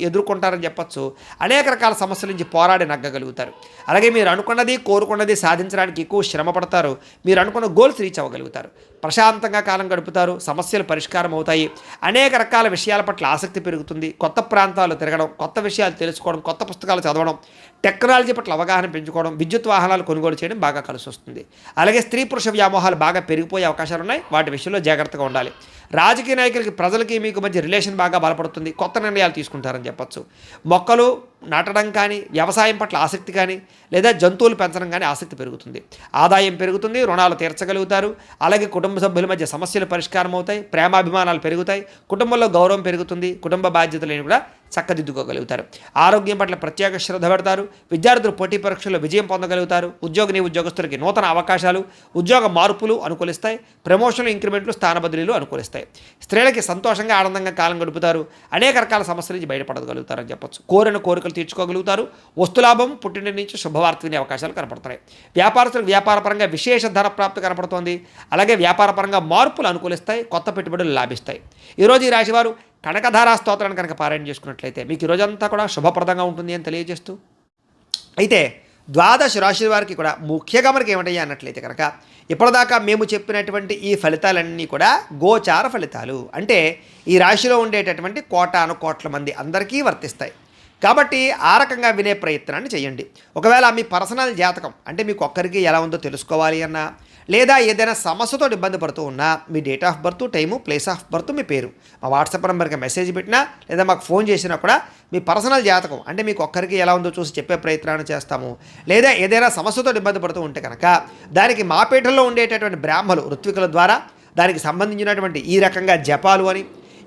ఎదుర్కొంటారని చెప్పొచ్చు. అనేక రకాల సమస్యల నుంచి పోరాడి నగ్గగలుగుతారు. అలాగే మీరు అనుకున్నది, కోరుకున్నది సాధించడానికి ఎక్కువ శ్రమ పడతారు. మీరు అనుకున్న గోల్స్ రీచ్ అవ్వగలుగుతారు. ప్రశాంతంగా కాలం గడుపుతారు. సమస్యలు పరిష్కారం అవుతాయి. అనేక రకాల విషయాల పట్ల ఆసక్తి పెరుగుతుంది. కొత్త ప్రాంతాలు తిరగడం, కొత్త విషయాలు తెలుసుకోవడం, కొత్త పుస్తకాలు చదవడం, టెక్నాలజీ పట్ల అవగాహన పెంచుకోవడం, విద్యుత్ వాహనాలు కొనుగోలు చేయడం బాగా కలిసి వస్తుంది. అలాగే స్త్రీ పురుష వ్యామోహాలు బాగా పెరిగిపోయే అవకాశాలు ఉన్నాయి. వాటి విషయంలో జాగ్రత్తగా ఉండాలి. రాజకీయ నాయకులకి, ప్రజలకి మీకు మధ్య రిలేషన్ బాగా బలపడుతుంది. కొత్త నిర్ణయాలు తీసుకుంటారని చెప్పొచ్చు. మొక్కలు నాటడం కానీ, వ్యవసాయం పట్ల ఆసక్తి కానీ, లేదా జంతువులు పెంచడం కానీ ఆసక్తి పెరుగుతుంది. ఆదాయం పెరుగుతుంది. రుణాలు తీర్చగలుగుతారు. అలాగే కుటుంబ సభ్యుల మధ్య సమస్యలు పరిష్కారం అవుతాయి. ప్రేమాభిమానాలు పెరుగుతాయి. కుటుంబంలో గౌరవం పెరుగుతుంది. కుటుంబ బాధ్యతలను కూడా చక్కదిద్దుకోగలుగుతారు. ఆరోగ్యం పట్ల ప్రత్యేక శ్రద్ధ పెడతారు. విద్యార్థులు పోటీ పరీక్షల్లో విజయం పొందగలుగుతారు. ఉద్యోగస్తులకి నూతన అవకాశాలు, ఉద్యోగ మార్పులు అనుకూలిస్తాయి. ప్రమోషన్లు, ఇంక్రిమెంట్లు, స్థాన బదిలీలు అనుకూలిస్తాయి. స్త్రీలకి సంతోషంగా, ఆనందంగా కాలం గడుపుతారు. అనేక రకాల సమస్యల నుంచి బయటపడగలుగుతారని చెప్పొచ్చు. కోరిన కోరికలు తీర్చుకోగలుగుతారు. వస్తులాభం, పుట్టిన నుంచి శుభవార్త వినే అవకాశాలు కనపడుతున్నాయి. వ్యాపారస్తులకు వ్యాపారపరంగా విశేష ధన ప్రాప్తి కనపడుతోంది. అలాగే వ్యాపారపరంగా మార్పులు అనుకూలిస్తాయి. కొత్త పెట్టుబడులు లాభిస్తాయి. ఈరోజు ఈ రాశివారు కనకధారా స్తోత్రాన్ని కనుక పారాయణ చేసుకున్నట్లయితే మీకు ఈరోజంతా కూడా శుభప్రదంగా ఉంటుంది అని తెలియజేస్తూ, అయితే ద్వాదశ రాశి వారికి కూడా ముఖ్యంగా మనకి ఏమిటయ్యా అన్నట్లయితే కనుక ఇప్పటిదాకా మేము చెప్పినటువంటి ఈ ఫలితాలన్నీ కూడా గోచార ఫలితాలు. అంటే ఈ రాశిలో ఉండేటటువంటి కోట్ల మంది అందరికీ వర్తిస్తాయి. కాబట్టి ఆ రకంగా వినే ప్రయత్నాన్ని చేయండి. ఒకవేళ మీ పర్సనల్ జాతకం అంటే మీకు ఒక్కరికి ఎలా ఉందో తెలుసుకోవాలి అన్నా, లేదా ఏదైనా సమస్యతో ఇబ్బంది పడుతూ ఉన్నా మీ date of birth, time, place of birth, మీ పేరు మా వాట్సాప్ నెంబర్కి మెసేజ్ పెట్టినా లేదా మాకు ఫోన్ చేసినా కూడా మీ పర్సనల్ జాతకం అంటే మీకు ఒక్కరికి ఎలా ఉందో చూసి చెప్పే ప్రయత్నాన్ని చేస్తాము. లేదా ఏదైనా సమస్యతో ఇబ్బంది పడుతూ ఉంటే కనుక దానికి మా పీఠంలో ఉండేటటువంటి బ్రాహ్మలు, ఋత్వికుల ద్వారా దానికి సంబంధించినటువంటి ఈ రకంగా జపాలు అని,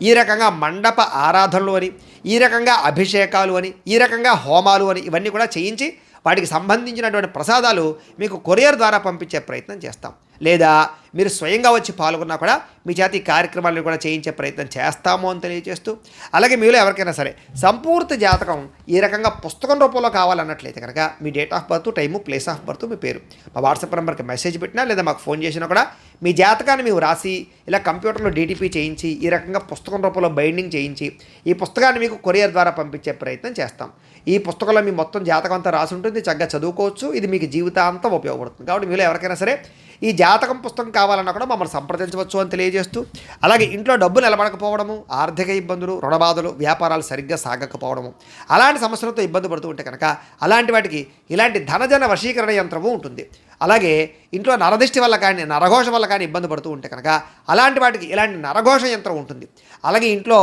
ఈ రకంగా మండప ఆరాధనలు అని, ఈ రకంగా అభిషేకాలు అని, ఈ రకంగా హోమాలు అని ఇవన్నీ కూడా చేయించి వాటికి సంబంధించినటువంటి ప్రసాదాలు మీకు కొరియర్ ద్వారా పంపించే ప్రయత్నం చేస్తాం. లేదా మీరు స్వయంగా వచ్చి పాల్గొన్నా కూడా మీ చేత ఈ కార్యక్రమాలను కూడా చేయించే ప్రయత్నం చేస్తాము అని తెలియజేస్తూ, అలాగే మీలో ఎవరికైనా సరే సంపూర్తి జాతకం ఈ రకంగా పుస్తకం రూపంలో కావాలన్నట్లయితే కనుక మీ date of birth, time, place of birth, మీ పేరు మా వాట్సాప్ నెంబర్కి మెసేజ్ పెట్టినా లేదా మాకు ఫోన్ చేసినా కూడా మీ జాతకాన్ని మేము రాసి ఇలా కంప్యూటర్లో డీటీపీ చేయించి ఈ రకంగా పుస్తకం రూపంలో బైండింగ్ చేయించి ఈ పుస్తకాన్ని మీకు కొరియర్ ద్వారా పంపించే ప్రయత్నం చేస్తాం. ఈ పుస్తకంలో మీ మొత్తం జాతకం అంతా రాసి ఉంటుంది, చక్కగా చదువుకోవచ్చు. ఇది మీకు జీవితాంతం ఉపయోగపడుతుంది. కాబట్టి మీలో ఎవరికైనా సరే ఈ జాతకం పుస్తకం కావాలన్నా కూడా మమ్మల్ని సంప్రదించవచ్చు అని తెలియజేస్తూ, అలాగే ఇంట్లో డబ్బు నిలబడకపోవడము, ఆర్థిక ఇబ్బందులు, రుణబాధలు, వ్యాపారాలు సరిగ్గా సాగకపోవడము, అలాంటి సమస్యలతో ఇబ్బంది పడుతూ ఉంటే కనుక అలాంటి వాటికి ఇలాంటి ధనజన వశీకరణ యంత్రము ఉంటుంది. అలాగే ఇంట్లో నరదిష్టి వల్ల కానీ నరఘోష వల్ల కానీ ఇబ్బంది పడుతూ ఉంటే కనుక అలాంటి వాటికి ఇలాంటి నరఘోష యంత్రం ఉంటుంది. అలాగే ఇంట్లో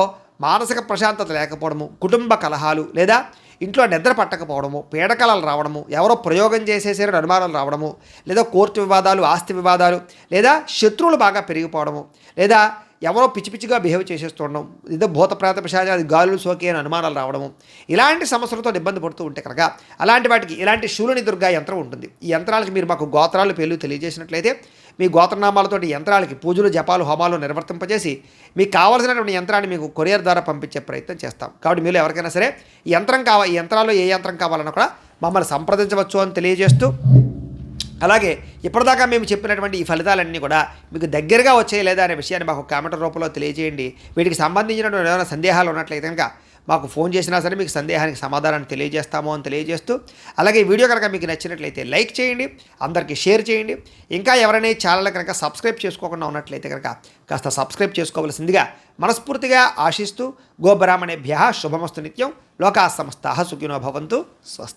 మానసిక ప్రశాంతత లేకపోవడము, కుటుంబ కలహాలు లేదా ఇంట్లో నిద్ర పట్టకపోవడము, పీడకలలు రావడము, ఎవరో ప్రయోగం చేసేసారని అనుమానాలు రావడము, లేదా కోర్టు వివాదాలు, ఆస్తి వివాదాలు, లేదా శత్రువులు బాగా పెరిగిపోవడము, లేదా ఎవరో పిచ్చి పిచ్చిగా బిహేవ్ చేసేస్తుండడం, ఏదో భూత ప్రేత పిశాచ అది గాలులు సోకి అని అనుమానాలు రావడము, ఇలాంటి సమస్యలతో ఇబ్బంది పడుతూ ఉంటే కనుక అలాంటి వాటికి ఇలాంటి శూలిని దుర్గా యంత్రం ఉంటుంది. ఈ యంత్రాలకి మీరు మాకు గోత్రాలు పేర్లు తెలియజేసినట్లయితే మీ గోత్రనామాలతోటి యంత్రాలకి పూజలు, జపాలు, హోమాలు నిర్వర్తింపజేసి మీకు కావాల్సినటువంటి యంత్రాన్ని మీకు కొరియర్ ద్వారా పంపించే ప్రయత్నం చేస్తాం. కాబట్టి మీరు ఎవరికైనా సరే ఈ యంత్రాల్లో ఏ యంత్రం కావాలన్నా కూడా మమ్మల్ని సంప్రదించవచ్చు అని తెలియజేస్తూ, అలాగే ఇప్పటిదాకా మేము చెప్పినటువంటి ఈ ఫలితాలన్నీ కూడా మీకు దగ్గరగా వచ్చాయి లేదా అనే విషయాన్ని మాకు కామెంట్ రూపంలో తెలియజేయండి. వీటికి సంబంధించినటువంటి ఏమైనా సందేహాలు ఉన్నట్లయితే కనుక మాకు ఫోన్ చేసినా సరే మీకు సందేహానికి సమాధానాన్ని తెలియజేస్తాము అని తెలియజేస్తూ, అలాగే ఈ వీడియో కనుక మీకు నచ్చినట్లయితే లైక్ చేయండి, అందరికీ షేర్ చేయండి. ఇంకా ఎవరైనా ఈ ఛానల్ కనుక సబ్స్క్రైబ్ చేసుకోకుండా ఉన్నట్లయితే కనుక కాస్త సబ్స్క్రైబ్ చేసుకోవాల్సిందిగా మనస్ఫూర్తిగా ఆశిస్తూ, గోబ్రాహ్మణేభ్యః శుభమస్తు నిత్యం, లోకాః సమస్తాః సుఖినో భవంతు. స్వస్తి.